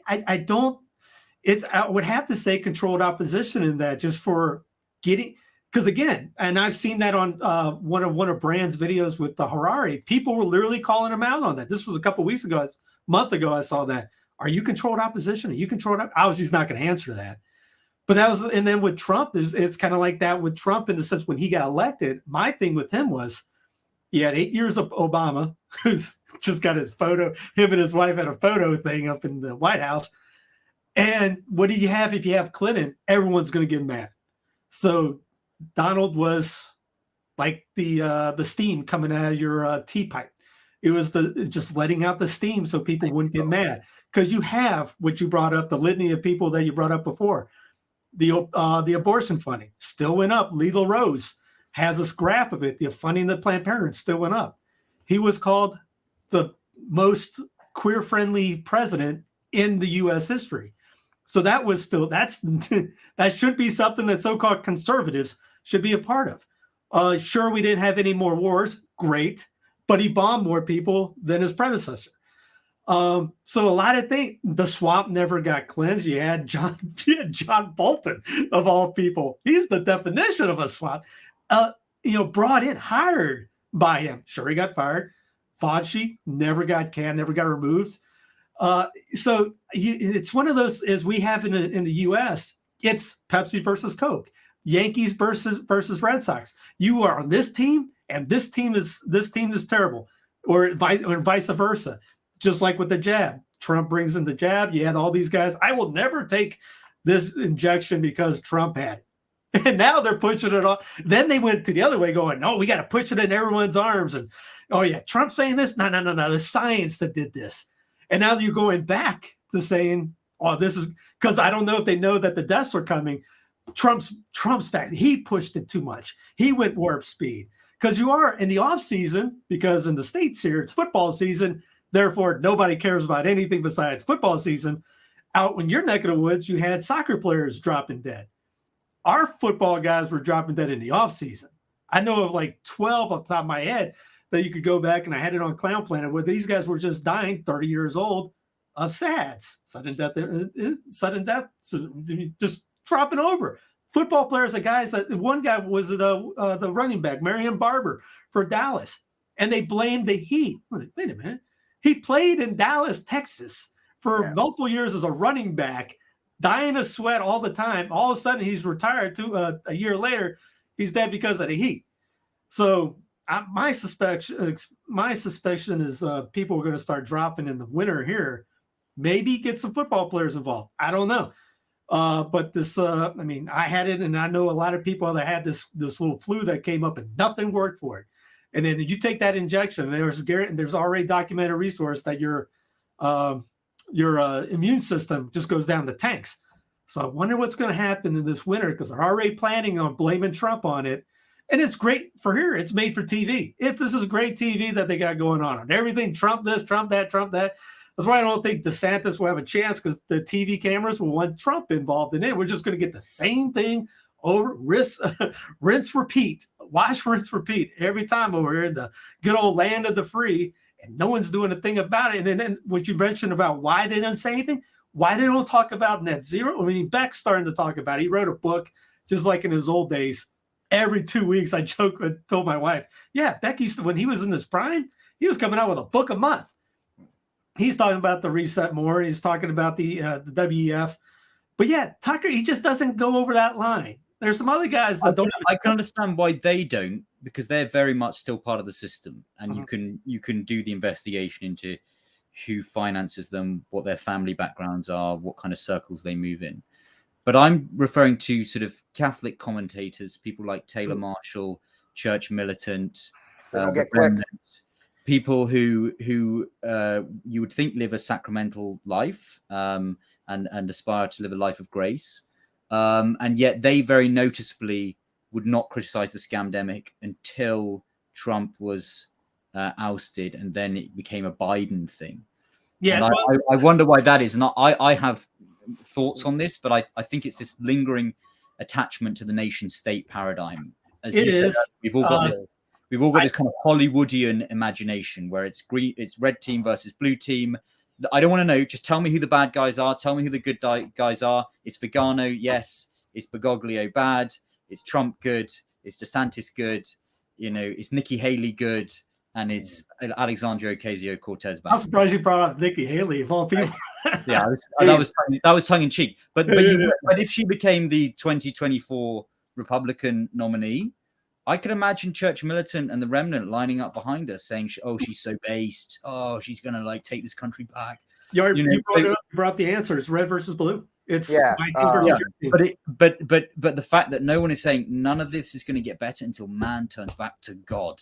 would have to say controlled opposition in that, just for getting, because again, and I've seen that on one of Brand's videos with the Harari, people were literally calling him out on that. This was a couple of weeks ago, a month ago, I saw that. Are you controlled opposition? Are you controlled? I was just not going to answer that. But that was, and then with Trump, it's kind of like that with Trump in the sense when he got elected. My thing with him was, he had 8 years of Obama, who's just got his photo. Him and his wife had a photo thing up in the White House. And what do you have if you have Clinton? Everyone's going to get mad. So Donald was like the steam coming out of your tea pipe. It was just letting out the steam so people wouldn't get mad. Because you have what you brought up, the litany of people that you brought up before. The abortion funding still went up. Legal Rose has this graph of it. The funding of Planned Parenthood still went up. He was called the most queer-friendly president in the U.S. history. So that was still, that should be something that so-called conservatives should be a part of. Sure, we didn't have any more wars. Great. but he bombed more people than his predecessor. So a lot of things, the swamp never got cleansed. You had John Bolton, of all people. He's the definition of a swamp. Brought in, hired by him. Sure, he got fired. Fauci never got canned, never got removed. So it's one of those, as we have in the U.S., it's Pepsi versus Coke, Yankees versus Red Sox. You are on this team, and this team is terrible, or vice versa. Just like with the jab, Trump brings in the jab. You had all these guys. I will never take this injection because Trump had it. And now they're pushing it off. Then they went to the other way going, no, we got to push it in everyone's arms. And, oh, yeah, Trump saying this? No. The science that did this. And now you're going back to saying, oh, this is because I don't know if they know that the deaths are coming. Trump's fact. He pushed it too much. He went warp speed because you are in the off season, because in the States here, it's football season. Therefore, nobody cares about anything besides football season. Out in your neck of the woods, you had soccer players dropping dead. Our football guys were dropping dead in the offseason. I know of like 12 off the top of my head that you could go back, and I had it on Clown Planet, where these guys were just dying 30 years old of SADS, sudden death, just dropping over. Football players, the guys that one guy was the running back, Marion Barber for Dallas, and they blamed the heat. Wait a minute. He played in Dallas, Texas for multiple years as a running back, dying of sweat all the time. All of a sudden, he's retired a year later. He's dead because of the heat. So my suspicion is people are going to start dropping in the winter here. Maybe get some football players involved. I don't know. But this, I had it, and I know a lot of people that had this little flu that came up and nothing worked for it. And then you take that injection, and there's already documented resource that your immune system just goes down the tanks. So I wonder what's going to happen in this winter, because they're already planning on blaming Trump on it. And it's great for here. It's made for TV. This is great TV that they got going on. Everything Trump this, Trump that, Trump that. That's why I don't think DeSantis will have a chance, because the TV cameras will want Trump involved in it. We're just going to get the same thing over, rinse, repeat, wash, rinse, repeat every time over here in the good old land of the free, and no one's doing a thing about it. And then what you mentioned about why they didn't say anything, why they don't talk about net zero. I mean, Beck's starting to talk about it. He wrote a book just like in his old days. Every 2 weeks, I told my wife, yeah, Beck used to, when he was in his prime, he was coming out with a book a month. He's talking about the reset more. He's talking about the WEF. But yeah, Tucker, he just doesn't go over that line. There's some other guys that don't. I can understand why they don't, because they're very much still part of the system, and you can do the investigation into who finances them, what their family backgrounds are, what kind of circles they move in. But I'm referring to sort of Catholic commentators, people like Taylor Marshall, church militant, people who you would think live a sacramental life and aspire to live a life of grace. And yet they very noticeably would not criticize the scamdemic until Trump was ousted, and then it became a Biden thing. Yeah, and I wonder why that is. And I have thoughts on this, but I think it's this lingering attachment to the nation state paradigm. As you said, we've all got this kind of Hollywoodian imagination where it's red team versus blue team. I don't want to know. Just tell me who the bad guys are. Tell me who the good guys are. It's Vigano, yes. It's Bergoglio, bad. It's Trump, good. It's DeSantis, good. It's Nikki Haley, good. And it's Alexandria Ocasio-Cortez, bad. I'm surprised you brought up Nikki Haley of all people. Yeah, that was tongue in cheek. But if she became the 2024 Republican nominee, I could imagine Church Militant and the Remnant lining up behind her, saying, "Oh, she's so based. Oh, she's gonna take this country back." You brought up the answer. It's red versus blue. It's but the fact that no one is saying none of this is going to get better until man turns back to God.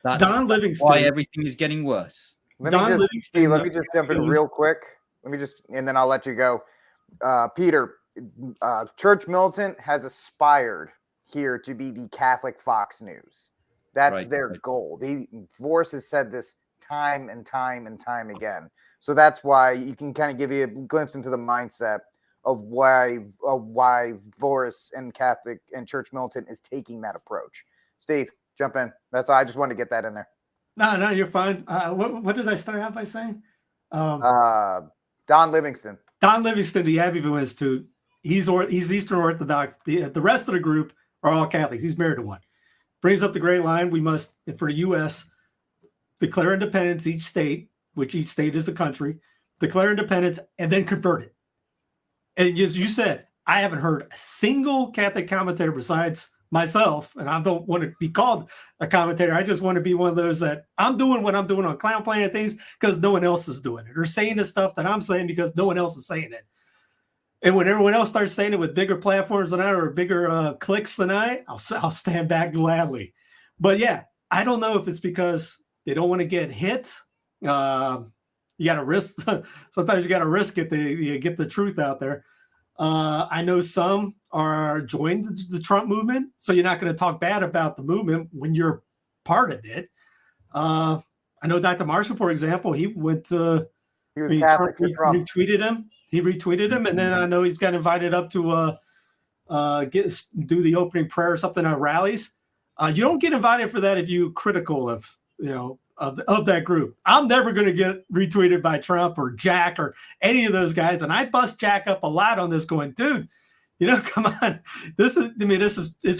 That's why everything is getting worse. Let me just jump in real quick. And then I'll let you go. Peter, Church Militant has aspired here to be the Catholic Fox News. That's their goal. Voris has said this time and time and time again. So that's why you can kind of give you a glimpse into the mindset of why Voris and Catholic and Church Militant is taking that approach. Steve, jump in. I just wanted to get that in there. No, you're fine. What did I start out by saying? Don Livingston. Don Livingston, the Abbeville Institute. He's Eastern Orthodox. The rest of the group are all Catholics. He's married to one. Brings up the great line: we must, for the U.S., declare independence, each state, which each state is a country, declare independence, and then convert it. And as you said, I haven't heard a single Catholic commentator besides myself, and I don't want to be called a commentator. I just want to be one of those that I'm doing what I'm doing on Clown Planet things because no one else is doing it, or saying the stuff that I'm saying because no one else is saying it. And when everyone else starts saying it with bigger platforms than I, or bigger clicks than I'll stand back gladly. But yeah, I don't know if it's because they don't want to get hit. You got to risk. Sometimes you got to risk it to get the truth out there. I know some are joined the Trump movement, so you're not going to talk bad about the movement when you're part of it. I know Dr. Marshall, for example, he went to Trump retweeted him. He retweeted him, and then I know he's got invited up to do the opening prayer or something at rallies. You don't get invited for that if you're critical of of that group. I'm never going to get retweeted by Trump or Jack or any of those guys, and I bust Jack up a lot on this, going, dude, come on. It's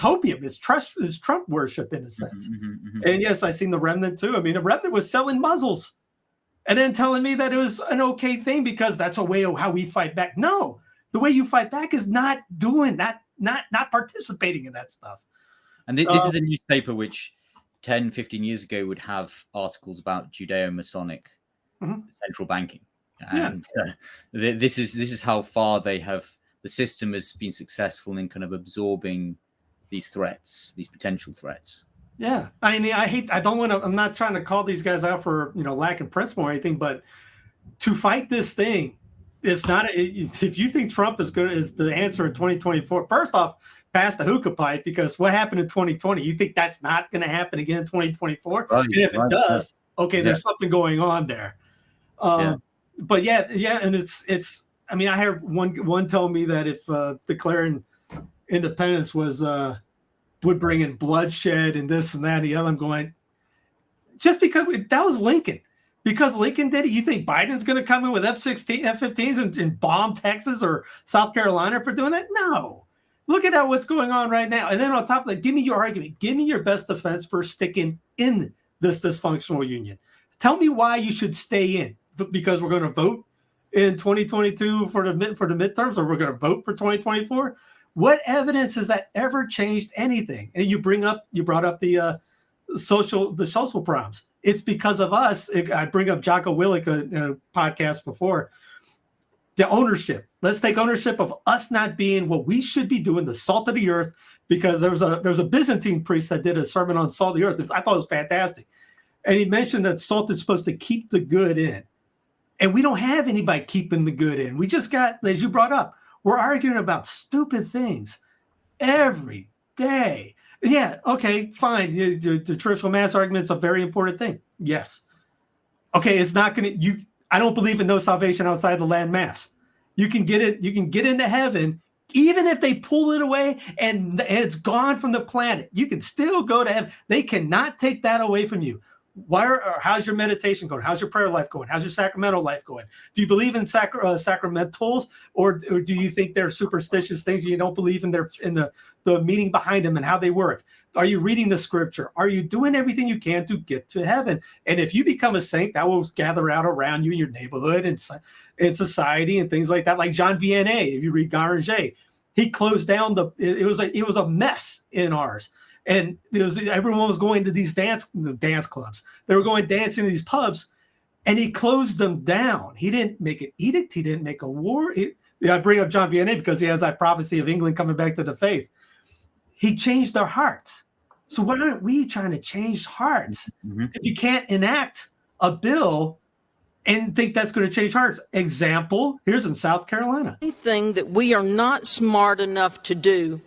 hopium. It's Trump worship in a sense. And yes, I seen the remnant too. The remnant was selling muzzles and then telling me that it was an okay thing because that's a way of how we fight back. No, the way you fight back is not doing that, not participating in that stuff. And this is a newspaper which 10, 15 years ago would have articles about Judeo-Masonic central banking. And this is how far the system has been successful in kind of absorbing these threats, these potential threats. Yeah. I'm not trying to call these guys out for, lack of principle or anything, but to fight this thing, it's not, if you think Trump is the answer in 2024, first off, pass the hookah pipe, because what happened in 2020, you think that's not going to happen again in 2024? And if it does, there's something going on there. But and it's, I heard one tell me that if declaring independence would bring in bloodshed and this and that and the other, I'm going, just because that was Lincoln. Because Lincoln did it, you think Biden's going to come in with F-15s and bomb Texas or South Carolina for doing that? No. Look at what's going on right now. And then on top of that, give me your argument. Give me your best defense for sticking in this dysfunctional union. Tell me why you should stay in. Because we're going to vote in 2022 for the midterms, or we're going to vote for 2024? What evidence has that ever changed anything? And you brought up the social problems. It's because of us. I bring up Jocko Willink in a podcast before. The ownership. Let's take ownership of us not being what we should be doing, the salt of the earth. Because there was a Byzantine priest that did a sermon on salt of the earth. I thought it was fantastic, and he mentioned that salt is supposed to keep the good in, and we don't have anybody keeping the good in. We just got, as you brought up, we're arguing about stupid things every day. Yeah, okay, fine. The traditional mass argument is a very important thing. Yes. Okay, it's not going to, I don't believe in no salvation outside the land mass. You can get it, you can get into heaven, even if they pull it away and it's gone from the planet. You can still go to heaven. They cannot take that away from you. How's your meditation going? How's your prayer life going? How's your sacramental life going? Do you believe in sacramentals, or do you think they're superstitious things and you don't believe in the meaning behind them and how they work? Are you reading the scripture? Are you doing everything you can to get to heaven? And if you become a saint, that will gather out around you in your neighborhood and in society and things like that. Like Jean Vianney, if you read Garanger, he closed down it was a mess in ours. And everyone was going to these dance clubs. They were going dancing to these pubs, and he closed them down. He didn't make an edict. He didn't make a war. I bring up John Vianney because he has that prophecy of England coming back to the faith. He changed their hearts. So why aren't we trying to change hearts? If you can't enact a bill and think that's going to change hearts. Example, here's in South Carolina. The thing that we are not smart enough to do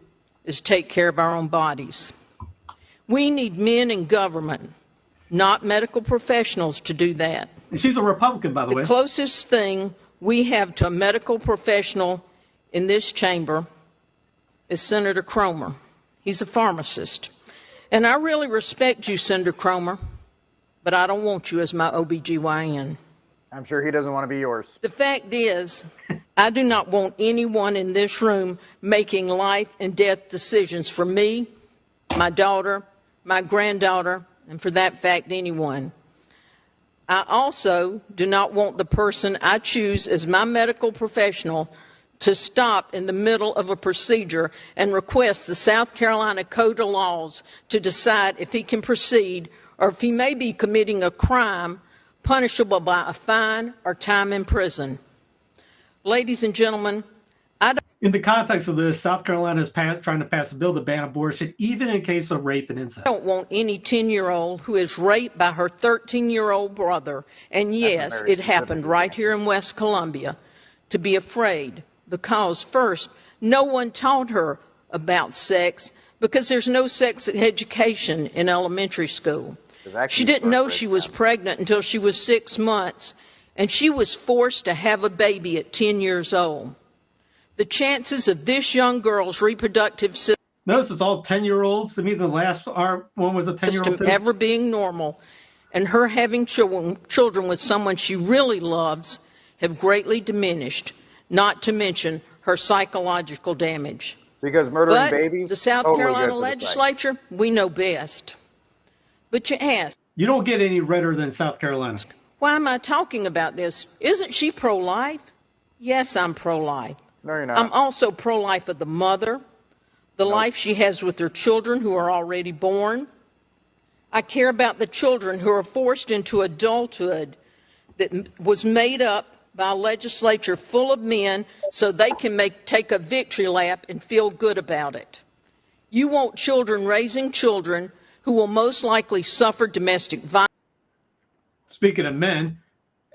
is take care of our own bodies. We need men in government, not medical professionals, to do that. And she's a Republican, by the way. The closest thing we have to a medical professional in this chamber is Senator Cromer. He's a pharmacist. And I really respect you, Senator Cromer, but I don't want you as my OBGYN. I'm sure he doesn't want to be yours. The fact is, I do not want anyone in this room making life and death decisions for me, my daughter, my granddaughter, and for that fact, anyone. I also do not want the person I choose as my medical professional to stop in the middle of a procedure and request the South Carolina Code of Laws to decide if he can proceed or if he may be committing a crime punishable by a fine or time in prison. Ladies and gentlemen, in the context of this, South Carolina is trying to pass a bill to ban abortion, even in case of rape and incest. I don't want any 10-year-old who is raped by her 13-year-old brother, and yes, it happened right here in West Columbia, to be afraid because, first, no one taught her about sex because there's no sex education in elementary school. She didn't know she was pregnant until she was 6 months, and she was forced to have a baby at 10 years old. The chances of this young girl's reproductive system Notice it's all 10-year-olds. To me, the last one was a 10-year-old. Ever being normal, and her having children with someone she really loves have greatly diminished, not to mention her psychological damage. Because murdering But babies, the South totally Carolina good for the legislature, we know best. But you ask, you don't get any redder than South Carolina. why am I talking about this? Isn't she pro-life? Yes, I'm pro-life. No, you're not. I'm also pro-life of the mother, the life she has with her children who are already born. I care about the children who are forced into adulthood that was made up by a legislature full of men so they can take a victory lap and feel good about it. You want children raising children who will most likely suffer domestic violence. Speaking of men,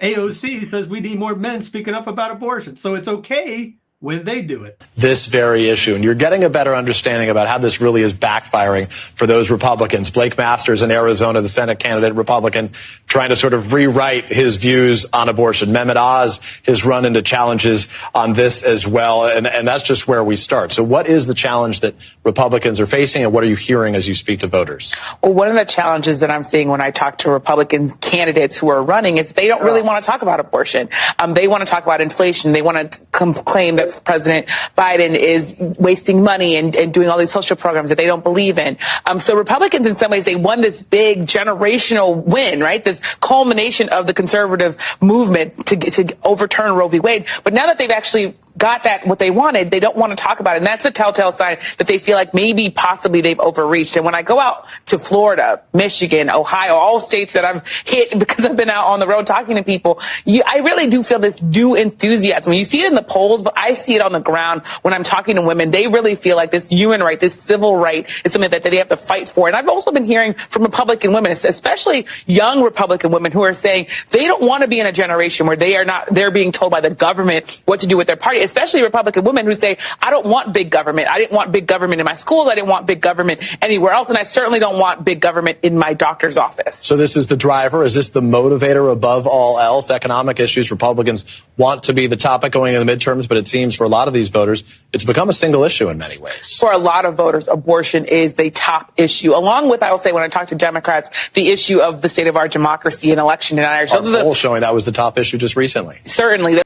AOC says we need more men speaking up about abortion. So it's okay when they do it. This very issue. And you're getting a better understanding about how this really is backfiring for those Republicans. Blake Masters in Arizona, the Senate candidate Republican, trying to sort of rewrite his views on abortion. Mehmet Oz has run into challenges on this as well. And that's just where we start. So what is the challenge that Republicans are facing, and what are you hearing as you speak to voters? Well, one of the challenges that I'm seeing when I talk to Republican candidates who are running is they don't really want to talk about abortion. They want to talk about inflation. They want to claim that President Biden is wasting money and doing all these social programs that they don't believe in. So Republicans, in some ways, they won this big generational win, right? This culmination of the conservative movement to overturn Roe v. Wade. But now that they've actually got that what they wanted, they don't want to talk about it. And that's a telltale sign that they feel like maybe possibly they've overreached. And when I go out to Florida, Michigan, Ohio, all states that I've hit because I've been out on the road talking to people, I really do feel this new enthusiasm. You see it in the polls, but I see it on the ground when I'm talking to women. They really feel like this human right, this civil right is something that they have to fight for. And I've also been hearing from Republican women, especially young Republican women, who are saying they don't want to be in a generation where they're being told by the government what to do with their party. Especially Republican women who say, I don't want big government. I didn't want big government in my schools. I didn't want big government anywhere else. And I certainly don't want big government in my doctor's office. So this is the driver. Is this the motivator above all else? Economic issues. Republicans want to be the topic going into the midterms, but it seems for a lot of these voters, it's become a single issue in many ways. For a lot of voters, abortion is the top issue, along with, I will say, when I talk to Democrats, the issue of the state of our democracy and election deniers. Our poll showing that was the top issue just recently. Certainly.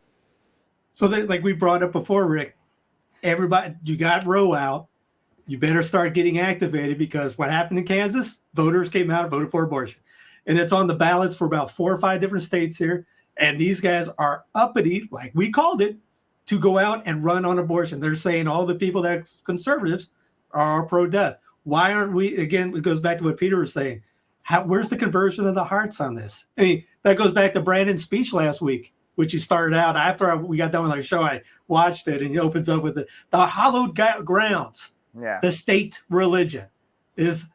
So like we brought up before, Rick, everybody, you got Roe out. You better start getting activated because what happened in Kansas, voters came out and voted for abortion. And it's on the ballots for about 4 or 5 different states here. And these guys are uppity, like we called it, to go out and run on abortion. They're saying all the people that are conservatives are pro-death. Why aren't we, again, it goes back to what Peter was saying. Where's the conversion of the hearts on this? I mean, that goes back to Brandon's speech last week, which he started out after we got done with our show. I watched it, and he opens up with the hallowed grounds. Yeah. The state religion it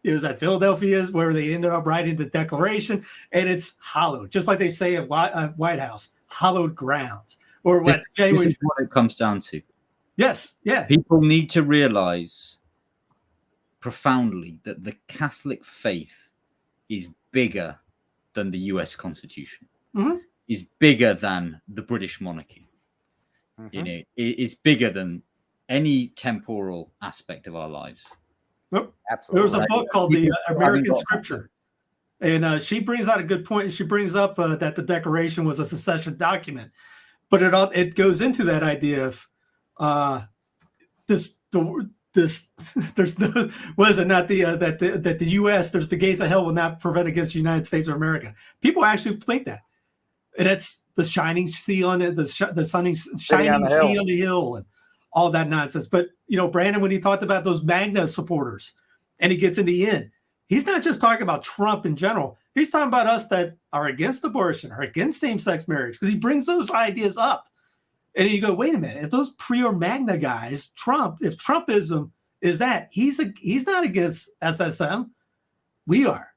was at Philadelphia's where they ended up writing the Declaration, and it's hallowed, just like they say at White House, hallowed grounds. Or what this is what it comes down to. Yes, yeah. People need to realize profoundly that the Catholic faith is bigger than the US Constitution. Mm-hmm. Is bigger than the British monarchy. Mm-hmm. You know, it is bigger than any temporal aspect of our lives. Nope. Absolutely. There was a book called The American Scripture. And she brings out a good point. She brings up that the Declaration was a secession document, but it goes into that idea of there's no was it not that the U.S. there's the gates of hell will not prevent against the United States of America. People actually think that, and it's the shining sea on it, the shining sea on the hill, and all that nonsense. But Brandon, when he talked about those MAGA supporters, and he gets in the end, he's not just talking about Trump in general. He's talking about us that are against abortion, are against same-sex marriage, because he brings those ideas up. And you go, wait a minute, if those pre or Magna guys, if Trumpism is that, he's not against SSM. We are.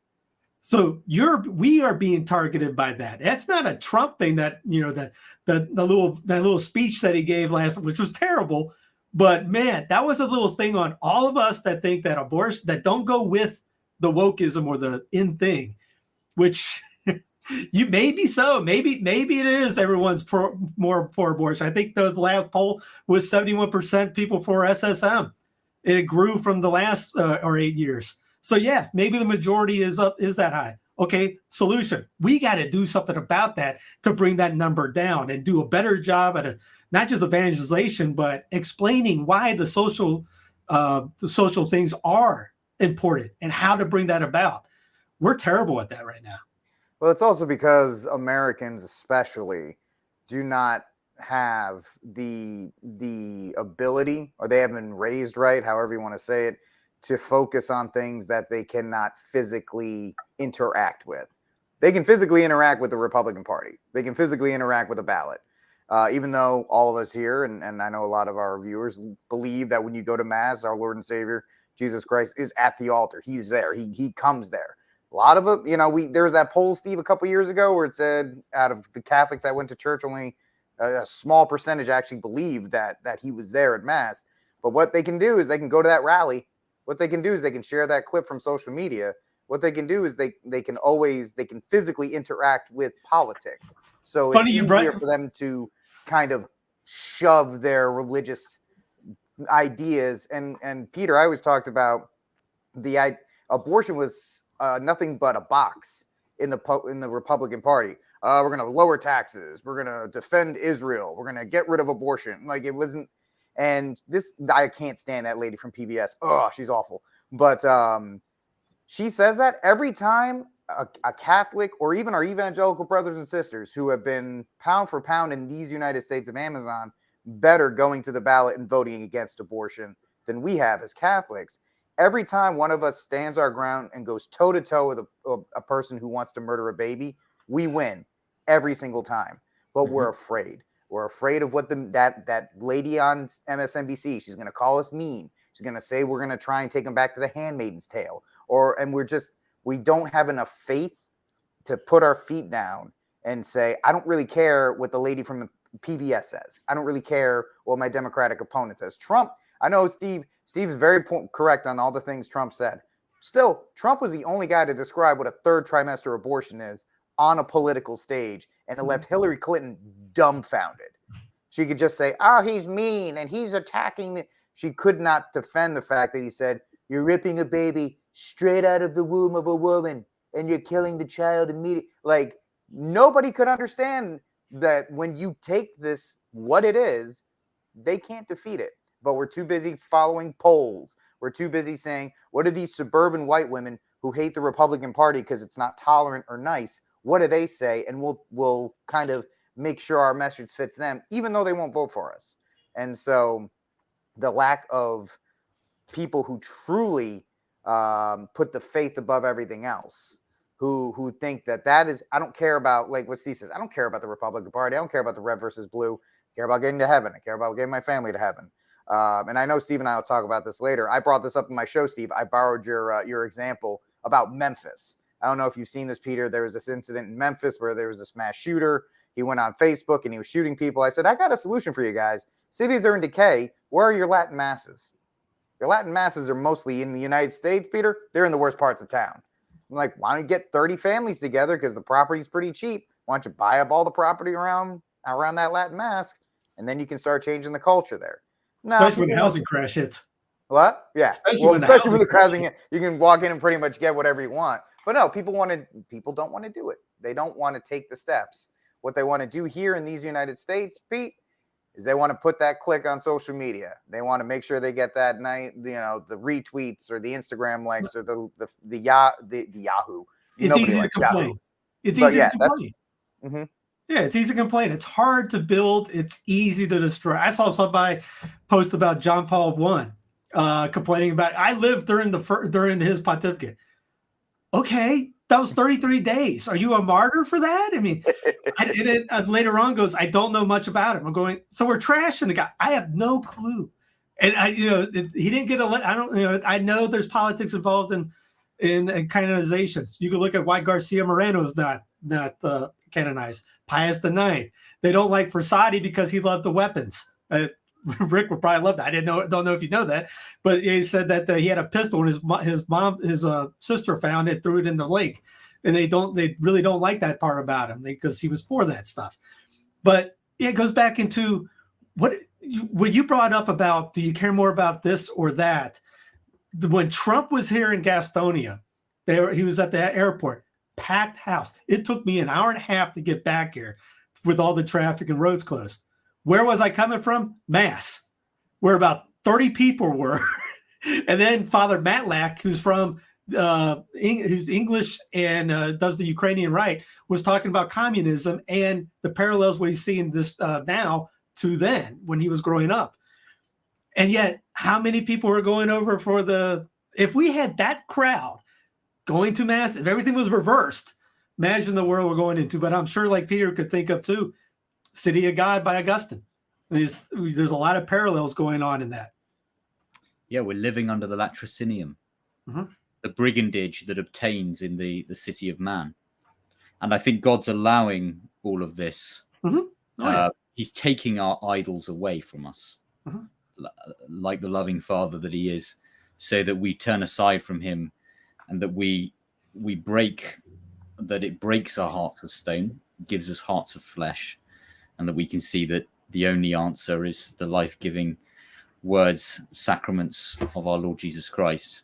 So we are being targeted by that. That's not a Trump thing that, that little speech that he gave last, which was terrible. But man, that was a little thing on all of us that think that abortion, that don't go with the wokeism or the in thing, which you maybe so. Maybe it is everyone's more for abortion. I think the last poll was 71% people for SSM. And it grew from the last or 8 years. So yes, maybe the majority is that high. Okay, solution. We got to do something about that to bring that number down and do a better job at not just evangelization, but explaining why the social things are important and how to bring that about. We're terrible at that right now. Well, it's also because Americans especially do not have the ability, or they haven't been raised right, however you want to say it, to focus on things that they cannot physically interact with. They can physically interact with the Republican Party. They can physically interact with a ballot. Even though all of us here, and I know a lot of our viewers, believe that when you go to Mass, our Lord and Savior, Jesus Christ, is at the altar. He's there. He comes there. A lot of it, there was that poll, Steve, a couple years ago where it said out of the Catholics that went to church, only a small percentage actually believed that he was there at Mass. But what they can do is they can go to that rally. What they can do is they can share that clip from social media. What they can do is they can physically interact with politics. So it's easier for them to kind of shove their religious ideas. And Peter, I always talked about abortion was nothing but a box in the Republican Party. We're going to lower taxes. We're going to defend Israel. We're going to get rid of abortion. Like, it wasn't. And I can't stand that lady from PBS. Oh, she's awful. But she says that every time a Catholic or even our evangelical brothers and sisters who have been pound for pound in these United States of Amazon better going to the ballot and voting against abortion than we have as Catholics. Every time one of us stands our ground and goes toe-to-toe with a person who wants to murder a baby, we win every single time. But we're afraid. We're afraid of what that lady on MSNBC, she's going to call us mean. She's going to say we're going to try and take them back to the Handmaid's Tale. And we don't have enough faith to put our feet down and say, I don't really care what the lady from the PBS says. I don't really care what my Democratic opponent says. Trump, I know Steve's very correct on all the things Trump said. Still, Trump was the only guy to describe what a third trimester abortion is on a political stage, and it left Hillary Clinton dumbfounded. She could just say, oh, he's mean and he's attacking. She could not defend the fact that he said, you're ripping a baby straight out of the womb of a woman and you're killing the child immediately. Like, nobody could understand that when you take this, what it is, they can't defeat it. But we're too busy following polls. We're too busy saying, what are these suburban white women who hate the Republican Party because it's not tolerant or nice? What do they say? And we'll kind of make sure our message fits them, even though they won't vote for us. And so the lack of people who truly put the faith above everything else, who think that is, I don't care about, like what Steve says, I don't care about the Republican Party. I don't care about the red versus blue. I care about getting to heaven. I care about getting my family to heaven. And I know Steve and I will talk about this later. I brought this up in my show, Steve. I borrowed your example about Memphis. I don't know if you've seen this, Peter. There was this incident in Memphis where there was this mass shooter. He went on Facebook and he was shooting people. I said, I got a solution for you guys. Cities are in decay. Where are your Latin masses? Your Latin masses are mostly in the United States, Peter. They're in the worst parts of town. I'm like, why don't you get 30 families together because the property's pretty cheap? Why don't you buy up all the property around that Latin mass, and then you can start changing the culture there. No, especially when the housing crash hits. What? Yeah. Especially when the housing, you can walk in and pretty much get whatever you want. But no, people don't want to do it. They don't want to take the steps. What they want to do here in these United States, Pete, is they want to put that click on social media. They want to make sure they get that night, the retweets or the Instagram likes or the Yahoo. It's Nobody easy to likes complain. Yahoo. It's But easy yeah, to complain. Yeah, it's easy to complain. It's hard to build. It's easy to destroy. I saw somebody post about John Paul I, complaining about I lived during his pontificate. Okay, that was 33 days. Are you a martyr for that? I mean, later on goes, I don't know much about him. I'm going, so we're trashing the guy. I have no clue. And he didn't get I know there's politics involved in canonizations. You can look at why Garcia Moreno is not canonized. Pius IX. They don't like Versati because he loved the weapons. Rick would probably love that. Don't know if you know that, but he said that he had a pistol and his sister found it, threw it in the lake, and they really don't like that part about him because he was for that stuff. But it goes back into what you brought up about, do you care more about this or that? When Trump was here in Gastonia, he was at the airport, packed house. It took me an hour and a half to get back here with all the traffic and roads closed. Where was I coming from? Mass, where about 30 people were. And then Father Matlack, who's who's English and does the Ukrainian Rite, was talking about communism and the parallels what he's seeing this now to then when he was growing up. And yet, how many people were going over if we had that crowd going to Mass, if everything was reversed, imagine the world we're going into. But I'm sure, like Peter could think of too, City of God by Augustine. There's a lot of parallels going on in that. Yeah, we're living under the latrocinium, the brigandage that obtains in the city of man. And I think God's allowing all of this. He's taking our idols away from us, like the loving Father that he is, so that we turn aside from him and that it breaks our hearts of stone, gives us hearts of flesh, and that we can see that the only answer is the life-giving words, sacraments of our Lord Jesus Christ.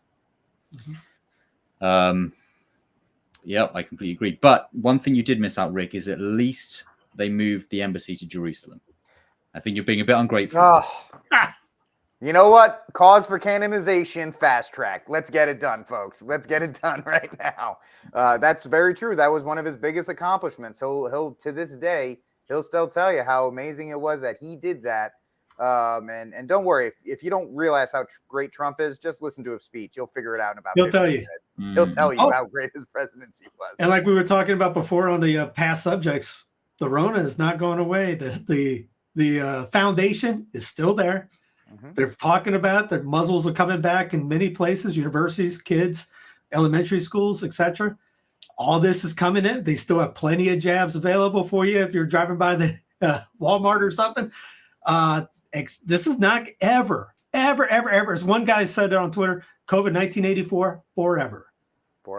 Yeah, I completely agree. But one thing you did miss out, Rick, is at least they moved the embassy to Jerusalem. I think you're being a bit ungrateful. You know what? Cause for canonization, fast track. Let's get it done, folks. Let's get it done right now. That's very true. That was one of his biggest accomplishments. He'll to this day, he'll still tell you how amazing it was that he did that. And don't worry, if you don't realize how great Trump is, just listen to his speech. You'll figure it out in about 15 minutes. He'll tell you how great his presidency was. And like we were talking about before on the past subjects, the Rona is not going away. The foundation is still there. They're talking about the muzzles are coming back in many places, universities, kids, elementary schools, etc. All this is coming in. They still have plenty of jabs available for you if you're driving by the Walmart or something. This is not ever. As one guy said on Twitter, COVID 1984 forever.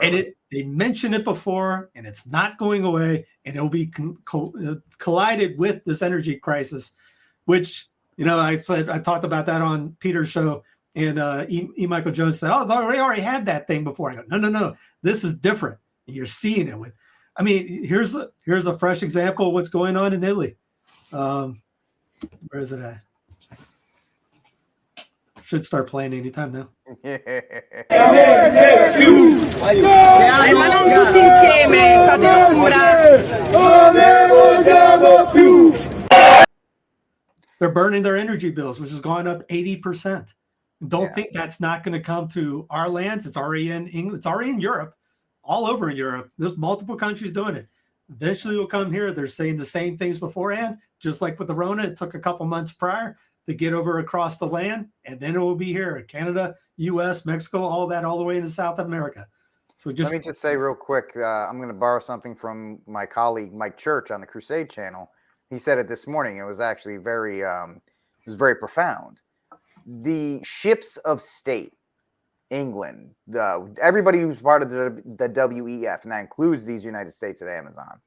And they mentioned it before, and it's not going away, and it'll be collided with this energy crisis, which, I talked about that on Peter's show, and E. Michael Jones said, "Oh, they already had that thing before." I go, no, this is different. You're seeing it with. I mean, here's a fresh example of what's going on in Italy. Where is it at? Should start playing anytime now. They're burning their energy bills, which has gone up 80%. Don't think that's not going to come to our lands. It's already in England. It's already in Europe, all over in Europe. There's multiple countries doing it. Eventually, it will come here. They're saying the same things beforehand, just like with the Rona. It took a couple months prior to get over across the land, and then it will be here. Canada, U.S., Mexico, all that, all the way into South America. So let me just say real quick, I'm going to borrow something from my colleague Mike Church on the Crusade channel. He said it this morning. It was actually very profound. The ships of state, England, everybody who's part of the WEF, and that includes these United States of Amazon,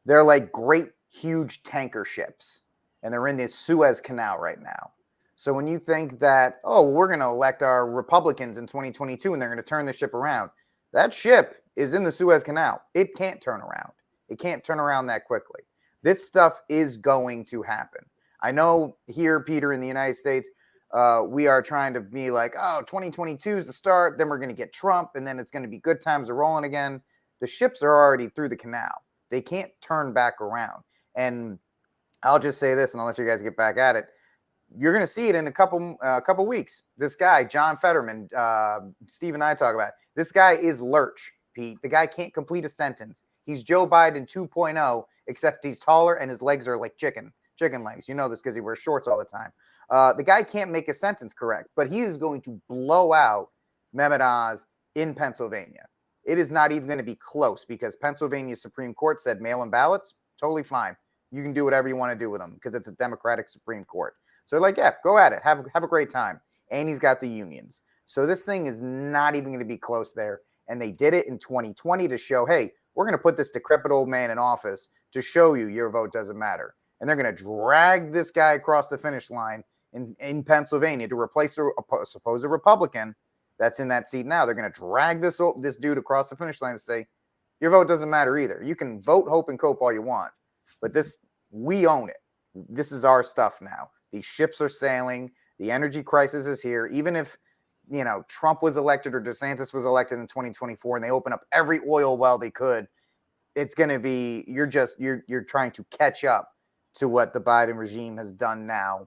they're like great, huge tanker ships. And they're in the Suez Canal right now. So when you think that, we're going to elect our Republicans in 2022 and they're going to turn the ship around, that ship is in the Suez Canal. It can't turn around. It can't turn around that quickly. This stuff is going to happen. I know here, Peter, in the United States, we are trying to be like, oh, 2022 is the start. Then we're going to get Trump, and then it's going to be good times are rolling again. The ships are already through the canal. They can't turn back around. And I'll just say this, and I'll let you guys get back at it. You're going to see it in a couple weeks. This guy, John Fetterman, Steve and I talk about it. This guy is Lurch, Pete. The guy can't complete a sentence. He's Joe Biden 2.0, except he's taller and his legs are like chicken legs. You know this because he wears shorts all the time. The guy can't make a sentence correct, but he is going to blow out Mehmet Oz in Pennsylvania. It is not even going to be close because Pennsylvania Supreme Court said mail-in ballots, totally fine. You can do whatever you want to do with them because it's a Democratic Supreme Court. So they're like, yeah, go at it. Have a great time. And he's got the unions. So this thing is not even going to be close there. And they did it in 2020 to show, hey, we're going to put this decrepit old man in office to show you your vote doesn't matter. And they're going to drag this guy across the finish line in Pennsylvania to replace a supposed Republican that's in that seat now. They're going to drag this dude across the finish line and say, your vote doesn't matter either. You can vote, hope, and cope all you want. But this, we own it. This is our stuff now. These ships are sailing. The energy crisis is here. Even if, Trump was elected or DeSantis was elected in 2024 and they open up every oil well they could, it's going to be, you're trying to catch up to what the Biden regime has done now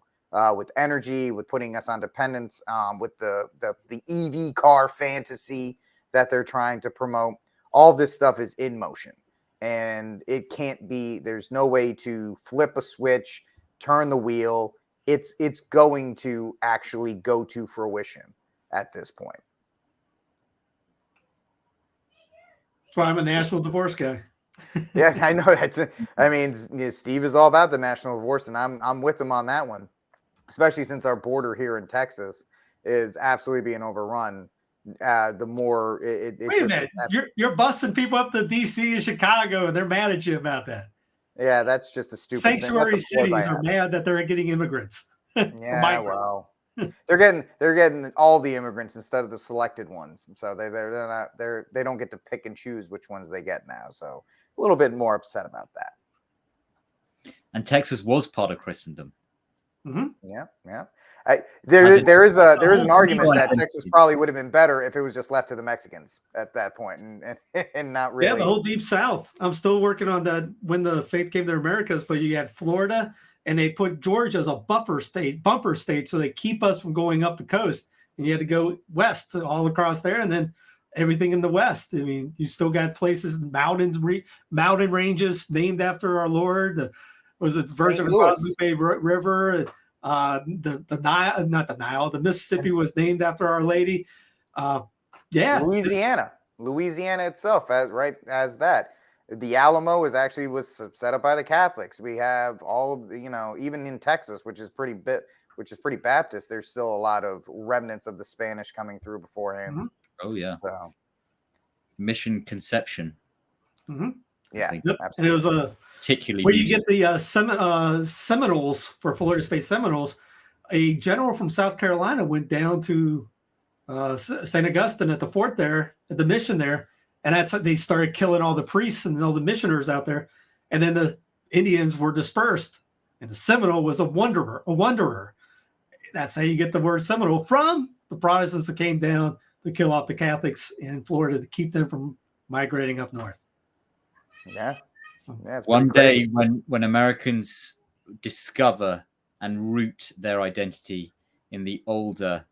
with energy, with putting us on dependence, with the EV car fantasy that they're trying to promote. All this stuff is in motion. And it can't be, there's no way to flip a switch, turn the wheel. It's going to actually go to fruition at this point. That's why I'm a national divorce guy. Yeah, I know. Steve is all about the national divorce, and I'm with him on that one, especially since our border here in Texas is absolutely being overrun. The more wait a minute, you're busting people up to DC and Chicago, and they're mad at you about that. Yeah, that's just a stupid sanctuary thing. cities are mad that they're getting immigrants. Yeah, well, they're getting all the immigrants instead of the selected ones. So they don't get to pick and choose which ones they get now. So a little bit more upset about that. And Texas was part of Christendom. Mm-hmm. Yeah. There is an argument that Texas probably would have been better if it was just left to the Mexicans at that point, and not really. Yeah, the whole Deep South. I'm still working on that when the faith came to Americas, but you had Florida, and they put Georgia as a bumper state, so they keep us from going up the coast, and you had to go west all across there, and then everything in the west. I mean, you still got places, mountain ranges named after our Lord. Was it Virgin Guadalupe River? The Nile, not the Nile. The Mississippi was named after Our Lady. Louisiana itself, as that. The Alamo was set up by the Catholics. We have all of the, even in Texas, which is pretty Baptist. There's still a lot of remnants of the Spanish coming through beforehand. Mm-hmm. Oh yeah. So. Mission Conception. Mm-hmm. Yeah, yep. Absolutely. And it was a particularly where you get the Seminoles for Florida State Seminoles. A general from South Carolina went down to St. Augustine at the fort there, at the mission there, and they started killing all the priests and all the missioners out there. And then the Indians were dispersed, and the Seminole was a wanderer. That's how you get the word Seminole from the Protestants that came down to kill off the Catholics in Florida to keep them from migrating up north. Yeah. One day when Americans discover and root their identity in the older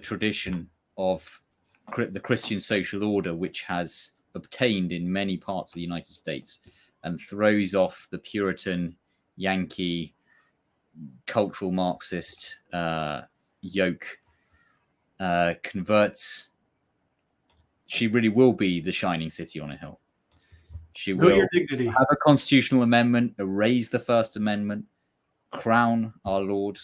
tradition of the Christian social order, which has obtained in many parts of the United States, and throws off the Puritan, Yankee, cultural Marxist yoke, converts, she really will be the shining city on a hill. She will have a constitutional amendment, erase the First Amendment, crown our Lord,